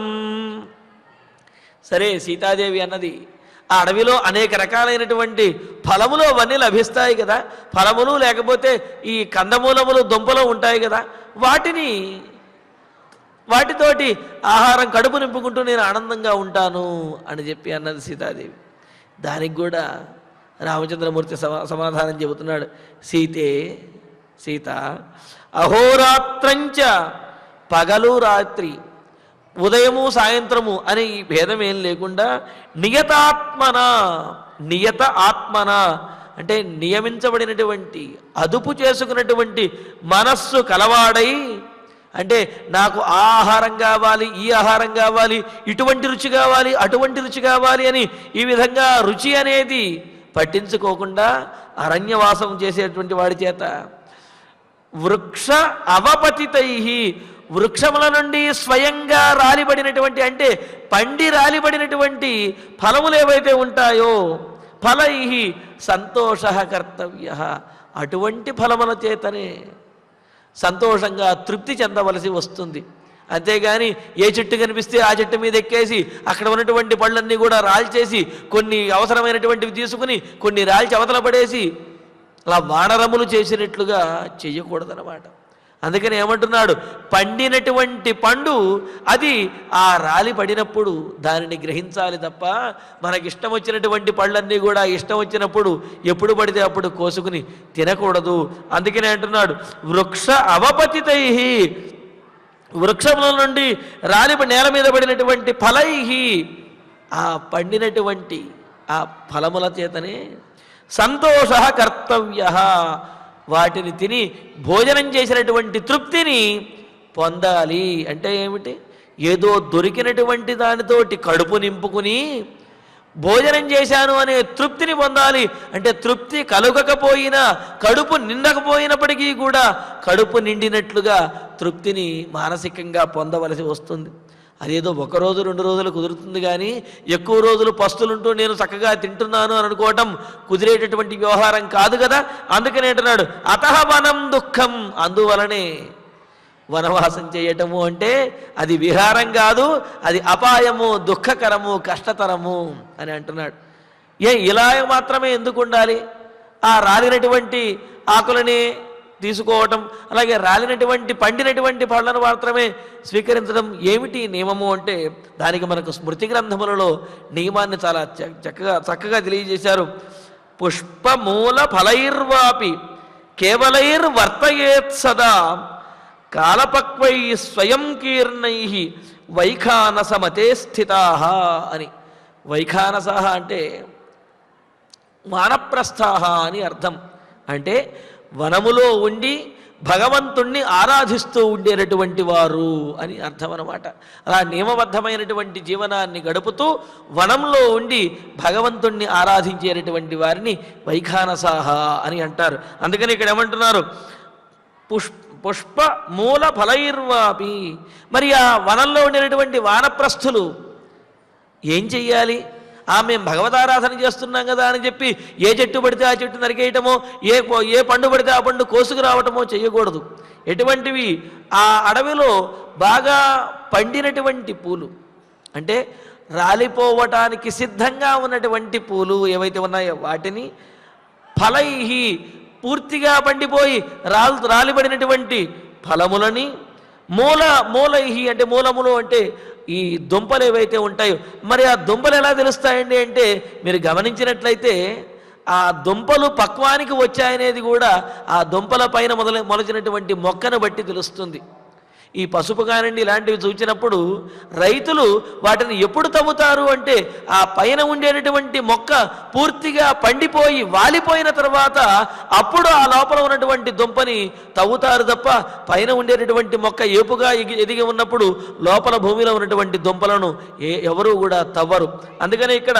సరే, సీతాదేవి అన్నది ఆ అడవిలో అనేక రకాలైనటువంటి ఫలములు అవన్నీ లభిస్తాయి కదా, ఫలములు లేకపోతే ఈ కందమూలములు దుంపలు ఉంటాయి కదా, వాటితోటి ఆహారం కడుపు నింపుకుంటూ నేను ఆనందంగా ఉంటాను అని చెప్పి అన్నది సీతాదేవి. దానికి కూడా రామచంద్రమూర్తి సమాధానం చెబుతున్నాడు. సీత అహోరాత్రంచ, పగలు రాత్రి, ఉదయము సాయంత్రము అనే ఈ భేదం ఏం లేకుండా నియత ఆత్మన అంటే నియమించబడినటువంటి అదుపు చేసుకున్నటువంటి మనస్సు కలవాడై, అంటే నాకు ఆ ఆహారం కావాలి, ఈ ఆహారం కావాలి, ఇటువంటి రుచి కావాలి, అటువంటి రుచి కావాలి అని ఈ విధంగా రుచి అనేది పట్టించుకోకుండా అరణ్యవాసం చేసేటువంటి వాడి చేత వృక్ష అవపతితై, వృక్షముల నుండి స్వయంగా రాలిబడినటువంటి అంటే పండి రాలిబడినటువంటి ఫలములు ఏవైతే ఉంటాయో ఫలై సంతోష కర్తవ్య, అటువంటి ఫలముల చేతనే సంతోషంగా తృప్తి చెందవలసి వస్తుంది. అంతేగాని ఏ చెట్టు కనిపిస్తే ఆ చెట్టు మీద ఎక్కేసి అక్కడ ఉన్నటువంటి పళ్ళన్నీ కూడా రాల్చేసి కొన్ని అవసరమైనటువంటివి తీసుకుని కొన్ని రాల్చి అవతల పడేసి అలా వానరములు చేసినట్లుగా చెయ్యకూడదన్నమాట. అందుకని ఏమంటున్నాడు, పండినటువంటి పండు అది ఆ రాలి పడినప్పుడు దానిని గ్రహించాలి తప్ప మనకిష్టం వచ్చినటువంటి పళ్ళన్నీ కూడా ఇష్టం వచ్చినప్పుడు ఎప్పుడు పడితే అప్పుడు కోసుకుని తినకూడదు. అందుకనే అంటున్నాడు వృక్ష అవపతితై, వృక్షముల నుండి నేల మీద పడినటువంటి ఫలై, ఆ పండినటువంటి ఆ ఫలముల చేతనే సంతోష కర్తవ్య, వాటిని తిని భోజనం చేసినటువంటి తృప్తిని పొందాలి. అంటే ఏమిటి, ఏదో దొరికినటువంటి దానితోటి కడుపు నింపుకుని భోజనం చేశాను అనే తృప్తిని పొందాలి. అంటే తృప్తి కలుగకపోయినా, కడుపు నిండకపోయినప్పటికీ కూడా కడుపు నిండినట్లుగా తృప్తిని మానసికంగా పొందవలసి వస్తుంది. అదేదో ఒక రోజు 2 రోజులు కుదురుతుంది, కానీ ఎక్కువ రోజులు పస్తులుంటూ నేను చక్కగా తింటున్నాను అని అనుకోవటం కుదిరేటటువంటి వ్యవహారం కాదు కదా. అందుకని అంటున్నాడు అతః వనం దుఃఖం, అందువలనే వనవాసం చేయటము అంటే అది విహారం కాదు, అది అపాయము, దుఃఖకరము, కష్టతరము అని అంటున్నాడు. ఇలా మాత్రమే ఎందుకు ఉండాలి? ఆ రాలినటువంటి ఆకులని తీసుకోవటం, అలాగే రాలినటువంటి పండినటువంటి పళ్ళను మాత్రమే స్వీకరించడం ఏమిటి నియమము అంటే దానికి మనకు స్మృతి గ్రంథములలో నియమాన్ని చాలా చక్కగా తెలియజేశారు. పుష్పమూల ఫలైర్వాపి కేవలైర్వర్తయేత్ సదా కాలపక్వై స్వయం కీర్ణై వైఖానసమతే స్థితా అని. వైఖానస అంటే వానప్రస్థాహ అని అర్థం. అంటే వనములో ఉండి భగవంతుణ్ణి ఆరాధిస్తూ ఉండేటటువంటి వారు అని అర్థం అన్నమాట. అలా నియమబద్ధమైనటువంటి జీవనాన్ని గడుపుతూ వనంలో ఉండి భగవంతుణ్ణి ఆరాధించేటటువంటి వారిని వైఖానసాహ అని అంటారు. అందుకని ఇక్కడ ఏమంటున్నారు, పుష్ప మూల ఫలైర్వాపి. మరి ఆ వనంలో ఉండేటటువంటి వానప్రస్థులు ఏం చెయ్యాలి? మేము భగవతారాధన చేస్తున్నాం కదా అని చెప్పి ఏ చెట్టు పడితే ఆ చెట్టు నరికేయటమో, ఏ పండు పడితే ఆ పండు కోసుకురావటమో చేయకూడదు. ఎటువంటివి? ఆ అడవిలో బాగా పండినటువంటి పూలు, అంటే రాలిపోవటానికి సిద్ధంగా ఉన్నటువంటి పూలు ఏవైతే ఉన్నాయో వాటిని ఫలైహి, పూర్తిగా పండిపోయి రాలిబడినటువంటి ఫలములని మూలైహి అంటే మూలములు అంటే ఈ దుంపలు ఏవైతే ఉంటాయో, మరి ఆ దుంపలు ఎలా తెలుస్తాయండి అంటే మీరు గమనించినట్లయితే ఆ దుంపలు పక్వానికి వచ్చాయనేది కూడా ఆ దుంపల పైన మొలచినటువంటి మొక్కను బట్టి తెలుస్తుంది. ఈ పసుపు కానివ్వండి ఇలాంటివి చూచినప్పుడు రైతులు వాటిని ఎప్పుడు తవ్వుతారు అంటే ఆ పైన ఉండేటటువంటి మొక్క పూర్తిగా పండిపోయి వాలిపోయిన తర్వాత అప్పుడు ఆ లోపల ఉన్నటువంటి దుంపని తవ్వుతారు తప్ప పైన ఉండేటటువంటి మొక్క ఏపుగా ఎదిగి ఉన్నప్పుడు లోపల భూమిలో ఉన్నటువంటి దుంపలను ఎవరు కూడా తవ్వరు. అందుకని ఇక్కడ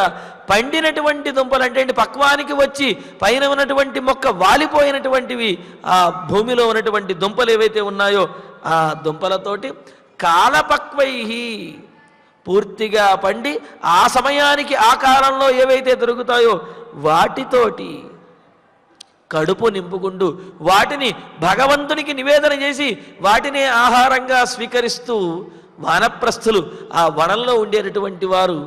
పండినటువంటి దుంపలు అంటే పక్వానికి వచ్చి పైన ఉన్నటువంటి మొక్క వాలిపోయినటువంటివి ఆ భూమిలో ఉన్నటువంటి దుంపలు ఏవైతే ఉన్నాయో ఆ దుంపలతోటి కాలపక్వై, పూర్తిగా పండి ఆ సమయానికి ఆ కాలంలో ఏవైతే దొరుకుతాయో వాటితోటి కడుపు నింపుకుంటూ వాటిని భగవంతునికి నివేదన చేసి వాటినే ఆహారంగా స్వీకరిస్తూ వానప్రస్థులు ఆ వనంలో ఉండేటటువంటి వారు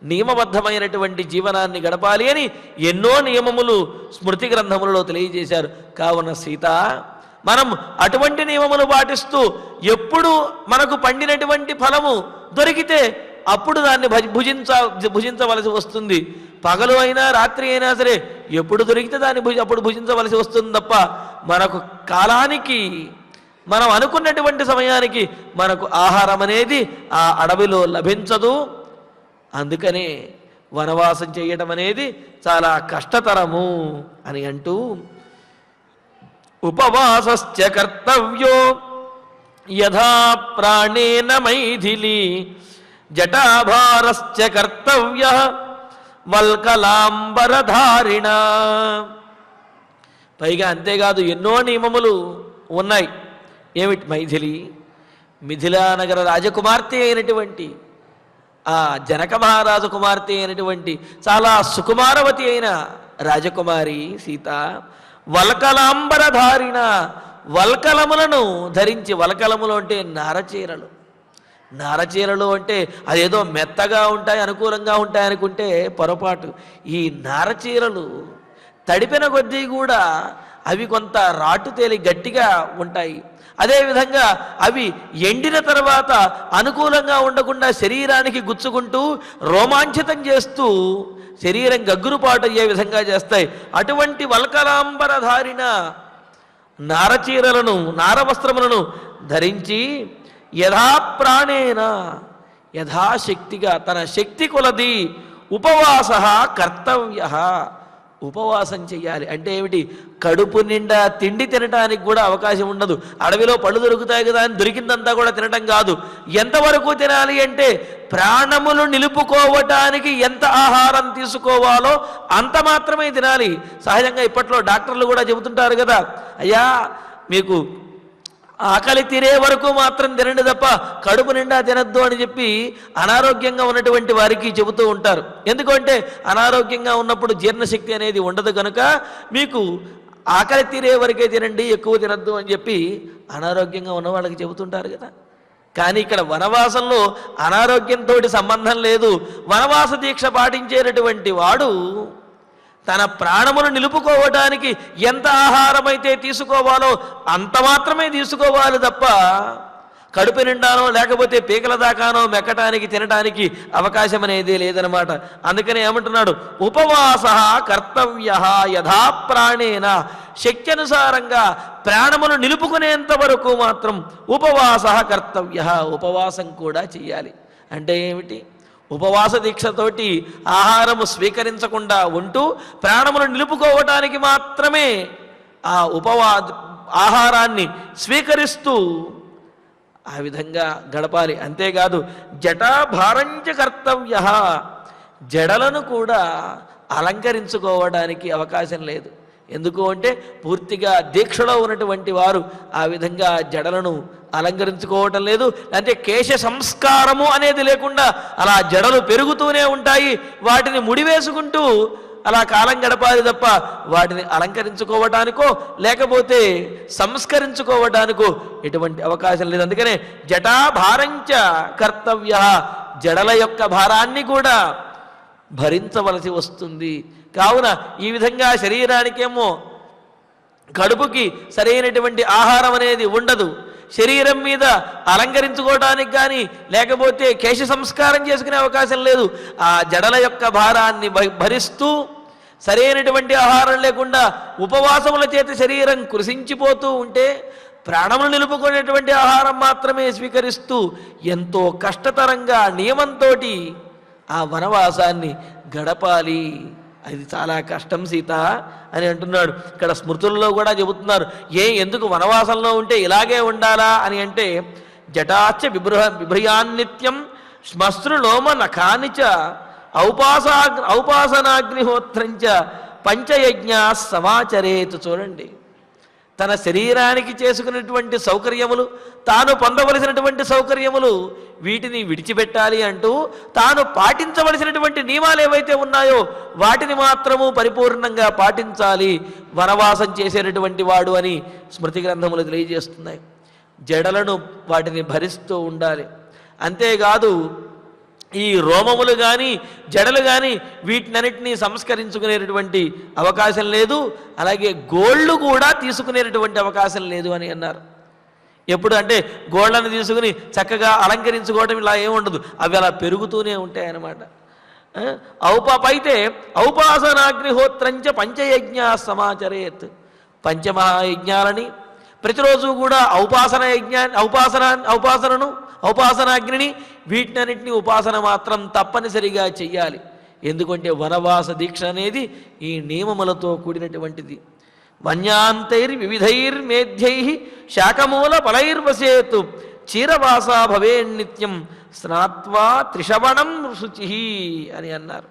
నియమబద్ధమైనటువంటి జీవనాన్ని గడపాలి అని ఎన్నో నియమములు స్మృతి గ్రంథములలో తెలియజేశారు. కావున సీత, మనం అటువంటి నియమములు పాటిస్తూ ఎప్పుడు మనకు పండినటువంటి ఫలము దొరికితే అప్పుడు దాన్ని భుజించవలసి వస్తుంది. పగలు అయినా రాత్రి అయినా సరే ఎప్పుడు దొరికితే దాన్ని అప్పుడు భుజించవలసి వస్తుంది తప్ప మనకు కాలానికి మనం అనుకున్నటువంటి సమయానికి మనకు ఆహారం అనేది ఆ అడవిలో లభించదు. అందుకనే వనవాసం చేయటం అనేది చాలా కష్టతరము అని అంటూ, ఉపవాసశ్చ కర్తవ్యో యథా ప్రాణేన మైథిలి జటాభారశ్చ కర్తవ్యః వల్కలాంబరధారిణ. పైగా అంతేకాదు ఎన్నో నియమములు ఉన్నాయి. ఏమిటి? మైథిలి, మిథిలా నగర రాజకుమార్తె అయినటువంటి ఆ జనక మహారాజు కుమార్తె అయినటువంటి చాలా సుకుమారవతి అయిన రాజకుమారి సీత, వల్కలాంబరధారిణ, వల్కలములను ధరించి, వల్కలములు అంటే నారచీరలు. నారచీరలు అంటే అదేదో మెత్తగా ఉంటాయి, అనుకూలంగా ఉంటాయి అనుకుంటే పొరపాటు. ఈ నారచీరలు తడిపిన కొద్దీ కూడా అవి కొంత రాటు తేలి గట్టిగా ఉంటాయి. అదేవిధంగా అవి ఎండిన తర్వాత అనుకూలంగా ఉండకుండా శరీరానికి గుచ్చుకుంటూ రోమాంచితం చేస్తూ శరీరం గగ్గురుపాటు అయ్యే విధంగా చేస్తాయి. అటువంటి వల్కలాంబరధారిణ నారచీరలను, నారవస్త్రములను ధరించి యథాప్రాణేన, యథాశక్తిగా తన శక్తి కొలది ఉపవాస కర్తవ్య, ఉపవాసం చెయ్యాలి. అంటే ఏమిటి? కడుపు నిండా తిండి తినటానికి కూడా అవకాశం ఉండదు. అడవిలో పళ్ళు దొరుకుతాయి కదా అని దొరికిందంతా కూడా తినటం కాదు. ఎంతవరకు తినాలి అంటే ప్రాణములు నిలుపుకోవటానికి ఎంత ఆహారం తీసుకోవాలో అంత మాత్రమే తినాలి. సహజంగా ఇప్పట్లో డాక్టర్లు కూడా చెబుతుంటారు కదా, అయ్యా మీకు ఆకలి తీరే వరకు మాత్రం తినండి తప్ప కడుపు నిండా తినద్దు అని చెప్పి అనారోగ్యంగా ఉన్నటువంటి వారికి చెబుతూ ఉంటారు. ఎందుకంటే అనారోగ్యంగా ఉన్నప్పుడు జీర్ణశక్తి అనేది ఉండదు కనుక మీకు ఆకలి తీరే వరకే తినండి, ఎక్కువ తినద్దు అని చెప్పి అనారోగ్యంగా ఉన్న వాళ్ళకి చెబుతుంటారు కదా. కానీ ఇక్కడ వనవాసంలో అనారోగ్యంతో సంబంధం లేదు. వనవాస దీక్ష పాటించేటటువంటి వాడు తన ప్రాణమును నిలుపుకోవడానికి ఎంత ఆహారం అయితే తీసుకోవాలో అంత మాత్రమే తీసుకోవాలి తప్ప కడుపు నిండానో లేకపోతే పీకల దాకానో మెక్కటానికి తినటానికి అవకాశం అనేది లేదనమాట. అందుకనే ఏమంటున్నాడు? ఉపవాస కర్తవ్య యథా ప్రాణేన, శక్తి అనుసారంగా ప్రాణమును నిలుపుకునేంత వరకు మాత్రం ఉపవాస కర్తవ్య, ఉపవాసం కూడా చెయ్యాలి. అంటే ఏమిటి? ఉపవాస దీక్షతోటి ఆహారము స్వీకరించకుండా ఉంటూ ప్రాణమును నిలుపుకోవటానికి మాత్రమే ఆ ఆహారాన్ని స్వీకరిస్తూ ఆ విధంగా గడపాలి. అంతేకాదు జటాభారంచ కర్తవ్య, జడలను కూడా అలంకరించుకోవడానికి అవకాశం లేదు. ఎందుకు అంటే పూర్తిగా దీక్షలో ఉన్నటువంటి వారు ఆ విధంగా జడలను అలంకరించుకోవటం లేదు. అంటే కేశ సంస్కారము అనేది లేకుండా అలా జడలు పెరుగుతూనే ఉంటాయి. వాటిని ముడివేసుకుంటూ అలా కాలం గడపాలి తప్ప వాటిని అలంకరించుకోవటానికో లేకపోతే సంస్కరించుకోవటానికో ఎటువంటి అవకాశం లేదు. అందుకనే జటాభారంచ కర్తవ్య, జడల యొక్క భారాన్ని కూడా భరించవలసి వస్తుంది. కావున ఈ విధంగా శరీరానికేమో కడుపుకి సరైనటువంటి ఆహారం అనేది ఉండదు. శరీరం మీద అలంకరించుకోవడానికి కానీ లేకపోతే కేశ సంస్కారం చేసుకునే అవకాశం లేదు. ఆ జడల యొక్క భారాన్ని భరిస్తూ సరైనటువంటి ఆహారం లేకుండా ఉపవాసముల చేత శరీరం కృషించిపోతూ ఉంటే ప్రాణములు నిలుపుకునేటువంటి ఆహారం మాత్రమే స్వీకరిస్తూ ఎంతో కష్టతరంగా నియమంతో ఆ వనవాసాన్ని గడపాలి. అది చాలా కష్టం సీత అని అంటున్నాడు. ఇక్కడ స్మృతుల్లో కూడా చెబుతున్నారు, ఎందుకు వనవాసంలో ఉంటే ఇలాగే ఉండాలా అని అంటే, జటాచ బిభ్రయాన్నిత్యం శ్మశ్రులోమ నఖానిచ ఔపాసనాగ్నిహోత్రంచ పంచయజ్ఞ సమాచరేతు. చూడండి, తన శరీరానికి చేసుకున్నటువంటి సౌకర్యములు, తాను పొందవలసినటువంటి సౌకర్యములు, వీటిని విడిచిపెట్టాలి అంటూ తాను పాటించవలసినటువంటి నియమాలు ఏవైతే ఉన్నాయో వాటిని మాత్రము పరిపూర్ణంగా పాటించాలి వనవాసం చేసేటటువంటి వాడు అని స్మృతి గ్రంథములు తెలియజేస్తున్నాయి. జడలను వాటిని భరిస్తూ ఉండాలి. అంతేకాదు ఈ రోమములు కానీ జడలు కానీ వీటినన్నిటినీ సంస్కరించుకునేటటువంటి అవకాశం లేదు. అలాగే గోళ్ళు కూడా తీసుకునేటటువంటి అవకాశం లేదు అని అన్నారు. ఎప్పుడు అంటే గోళ్ళను తీసుకుని చక్కగా అలంకరించుకోవడం ఇలా ఏముండదు, అవి అలా పెరుగుతూనే ఉంటాయి అన్నమాట. అయితే ఔపాసనాగ్నిహోత్రంచ పంచయజ్ఞ సమాచరేత్, పంచమహాయజ్ఞాలని ప్రతిరోజు కూడా ఔపాసనాగ్నిని వీటినన్నింటినీ ఉపాసన మాత్రం తప్పనిసరిగా చెయ్యాలి. ఎందుకంటే వనవాస దీక్ష అనేది ఈ నియమములతో కూడినటువంటిది. వన్యాంతైర్వివిధైర్మేధ్యై శాకమూల ఫలైర్వసేతు చీరవాసా భవేన్నిత్యం స్నాత్వా త్రిశవణం శుచి అని అన్నారు.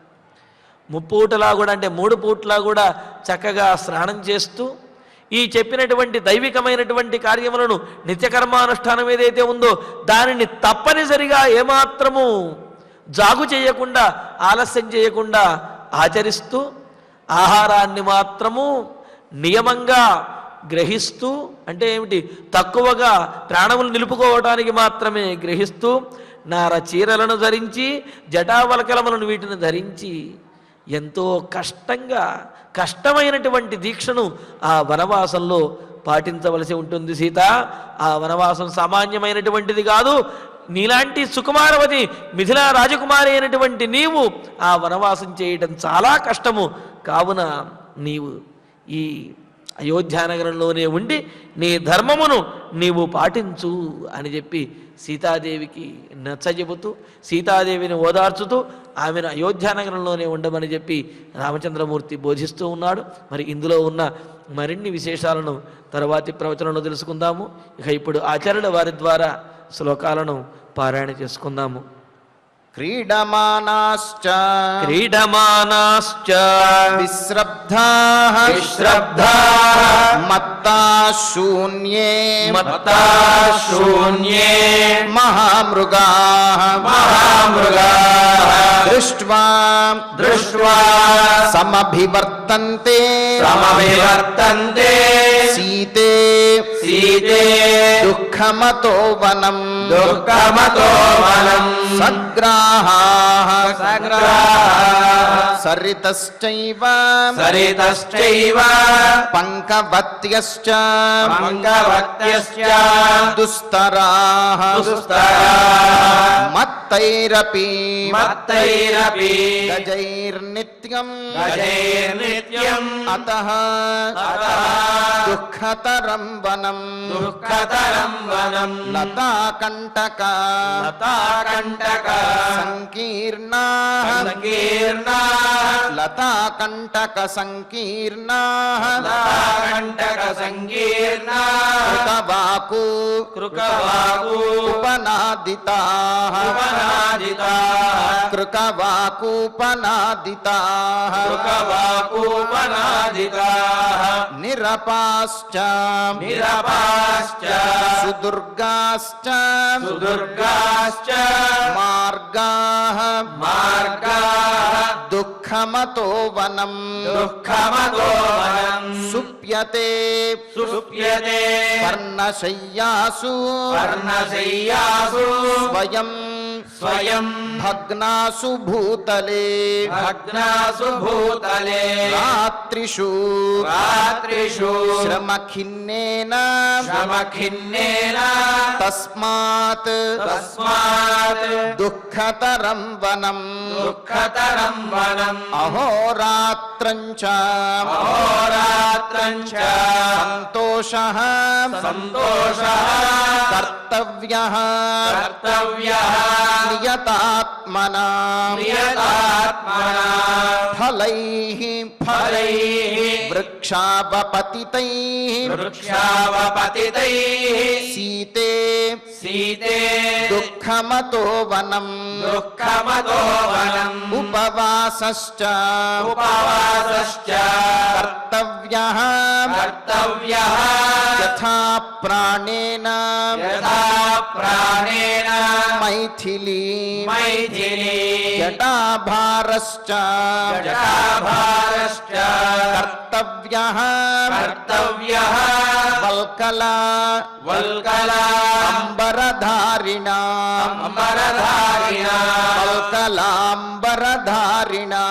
ముప్పూటలా కూడా అంటే 3 పూట్లా కూడా చక్కగా స్నానం చేస్తూ ఈ చెప్పినటువంటి దైవికమైనటువంటి కార్యములను నిత్యకర్మానుష్ఠానం ఏదైతే ఉందో దానిని తప్పనిసరిగా ఏమాత్రము జాగు చేయకుండా ఆలస్యం చేయకుండా ఆచరిస్తూ ఆహారాన్ని మాత్రము నియమంగా గ్రహిస్తూ, అంటే ఏమిటి, తక్కువగా ప్రాణములు నిలుపుకోవటానికి మాత్రమే గ్రహిస్తూ, నార చీరలను ధరించి జటావలకలములను వీటిని ధరించి ఎంతో కష్టమైనటువంటి దీక్షను ఆ వనవాసంలో పాటించవలసి ఉంటుంది సీత. ఆ వనవాసం సామాన్యమైనటువంటిది కాదు. నీలాంటి సుకుమారవతి మిథిలా రాజకుమారి అయినటువంటి నీవు ఆ వనవాసం చేయడం చాలా కష్టము. కావున నీవు ఈ అయోధ్యానగరంలోనే ఉండి నీ ధర్మమును నీవు పాటించు అని చెప్పి సీతాదేవికి నచ్చజెబుతూ సీతాదేవిని ఓదార్చుతూ ఆమెను అయోధ్యానగరంలోనే ఉండమని చెప్పి రామచంద్రమూర్తి బోధిస్తూ ఉన్నాడు. మరి ఇందులో ఉన్న మరిన్ని విశేషాలను తర్వాతి ప్రవచనంలో తెలుసుకుందాము. ఇక ఇప్పుడు ఆచార్యుల వారి ద్వారా శ్లోకాలను పారాయణ చేసుకుందాము. క్రీడమానాశ్చ విశ్రబ్ధాః మత్తాః శూన్యే మహామృగాః దృష్ట్వా సమభివర్తంతే సీతే దుఃఖమతో వనం సగ్రాహాః సరితశ్చైవ పంకవత్యశ్చ దుస్తరాః మత్తైరపి గజైర్నిత్యం అతః దుఃఖతరం వనం లతాకంటక సంకీర్ణాః కృకవాకు ఉపనాదితాః నిరపాశ్చ సుదుర్గాశ్చ మార్గాః దుఃఖమతో వనం సుప్యతే పర్ణశయ్యాసు స్వయం భగ్నాసు భూతలే రాత్రిషు శ్రమఖిన్నేన తస్మాత్ దుఃఖతరం వనం అహోరాత్రంచ సంతోషః కర్తవ్యః నియతాత్మనా ఫలైః వృక్షావపతితైః సీతే దుఃఖమతో వనం ఉపవాసశ్చ కర్తవ్యః యథా ప్రాణేన యథా ప్రాణేన మైథిలీ మైథిలీ జటాభారశ్చ జటాభారశ్చ కర్తవ్యః కర్తవ్యః వల్కలా వల్కలా అంబరధారిణా అంబరధారిణా వల్కలాంబరధారిణా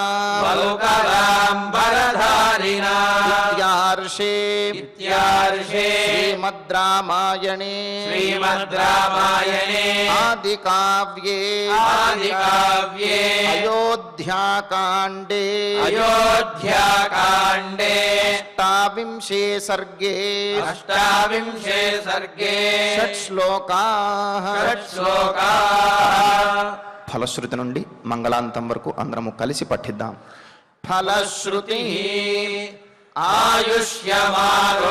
వల్కలాంబరధారిణా ఇత్యార్షే ఇత్యార్షే శ్రీమద్ రామాయణే శ్రీమద్ రామాయణే ఆదికావ్యే ఆదికావ్యే అయోధ్యాకాండే అయోధ్యాకాండే అష్టావింశే సర్గే అష్టావింశే సర్గే షట్శ్లోకాః షట్శ్లోకాః ఫలశ్రుతి నుండి మంగళాంతం వరకు అందరము కలిసి పఠిద్దాం. ఫలశ్రుతి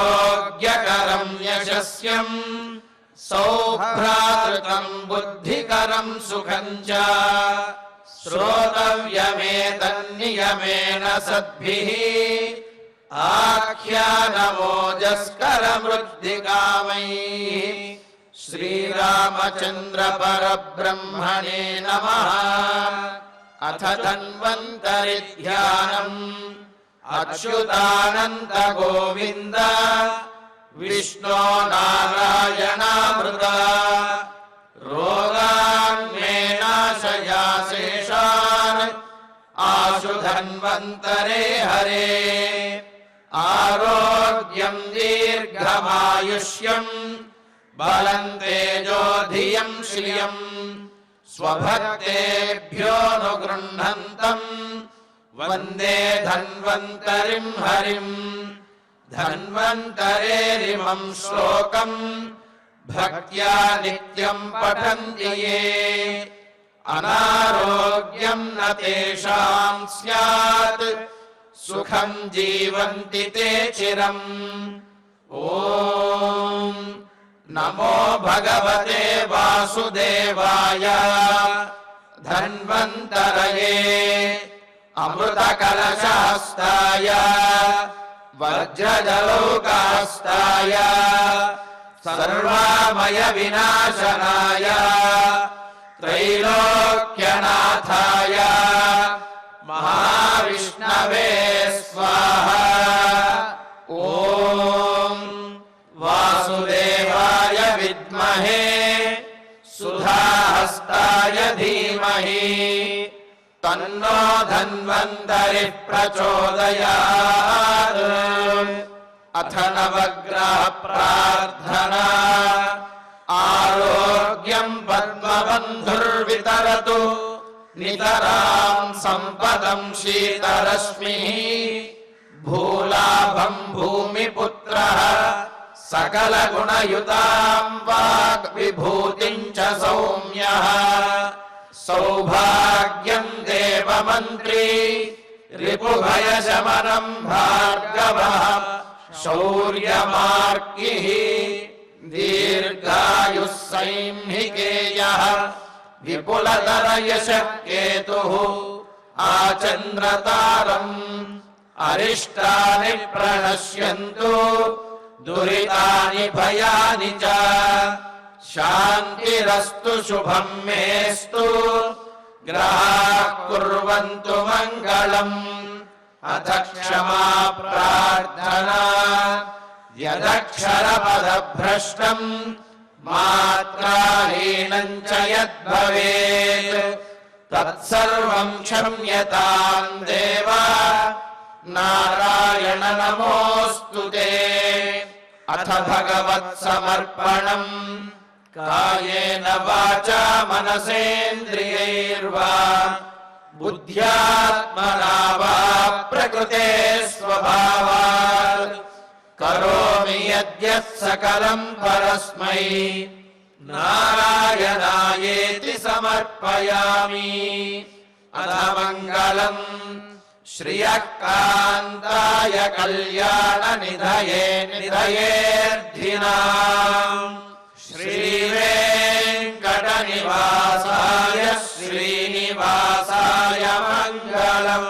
ఆయుష్యమారోగ్యకరం యశస్యం సౌభ్రాతృకం బుద్ధికరం సుఖం చ శ్రోతవ్యమేతన్నియమేన సద్భిః ఆఖ్యానమోజస్కరమృద్ధికామైః శ్రీరామచంద్ర పరబ్రహ్మణే నమః. అథ ధన్వంతరి ధ్యానం అచ్యుతానంత గోవింద విష్ణో నారాయణామృత రోగాన్ మే నాశయా శేషాన్ ఆశు ధన్వంతరే హరే. ఆరోగ్యం దీర్ఘమాయుష్యం బలం తేజోధియం శ్రియం స్వభక్తేభ్యోనుగృహంతం వందే ధన్వంతరిం హరిం. ధన్వంతరేరిమం శ్లోకం భక్త్యా నిత్యం పఠంతి యే అనారోగ్యం న తేషాం స్యాత్ సుఖం జీవంతి తే చిరం. ఓం నమో భగవతే వాసుదేవాయ. ధన్వంతరయే అమృతకలశహస్తాయ వజ్రజలౌకాస్తాయ సర్వామయ వినాశనాయ త్రైలోక్యనాథాయ మహావిష్ణవే స్వాహా. ఓం వాసుదేవాయ విద్మహే సుధాహస్తాయ ధీమహి తన్నో ధన్వంతరి ప్రచోదయాత్. అథ నవగ్రహ ప్రార్థనా. ఆరోగ్యం పద్మబంధుర్వితరతు నితరాం సంపదం శీతరశ్మిః. భూలాభం భూమిపుత్రః సకల గుణయుతాం వాగ్విభూతిం చ సౌమ్యః. సౌభాగ్యం దేవమంత్రీ రిపుభయశమనం భార్గవః. శౌర్యమార్కిః దీర్ఘాయుః సైంహికేయః. విపులతరయశః కేతుః ఆచంద్రతారం. అరిష్టాని ప్రణశ్యంతు దురితాని భయాని చ. శాంతిరస్తు శుభం మేస్తు గ్రహాః కుర్వంతు మంగళం. అథ క్షమా ప్రార్థనా. యదక్షరపదభ్రష్టం మాత్రాహీనం చ యద్భవేత్ తత్సర్వం క్షమ్యతాం దేవ. నారాయణ నమోస్తుతే. అథ భగవత్ సమర్పణం. కాయేన వాచా మనసేంద్రియైర్వా బుద్ధ్యాత్మనా వా ప్రకృతే స్వభావాత్ కరోమి యద్యత్ సకలం పరస్మై నారాయణాయేతి సమర్పయామి. అథ మంగళం శ్రియః కాంతాయ కళ్యాణ నిధయే నిధయేర్థినాం. శ్రీవేంకటనివాసాయ శ్రీనివాసాయ మంగళం.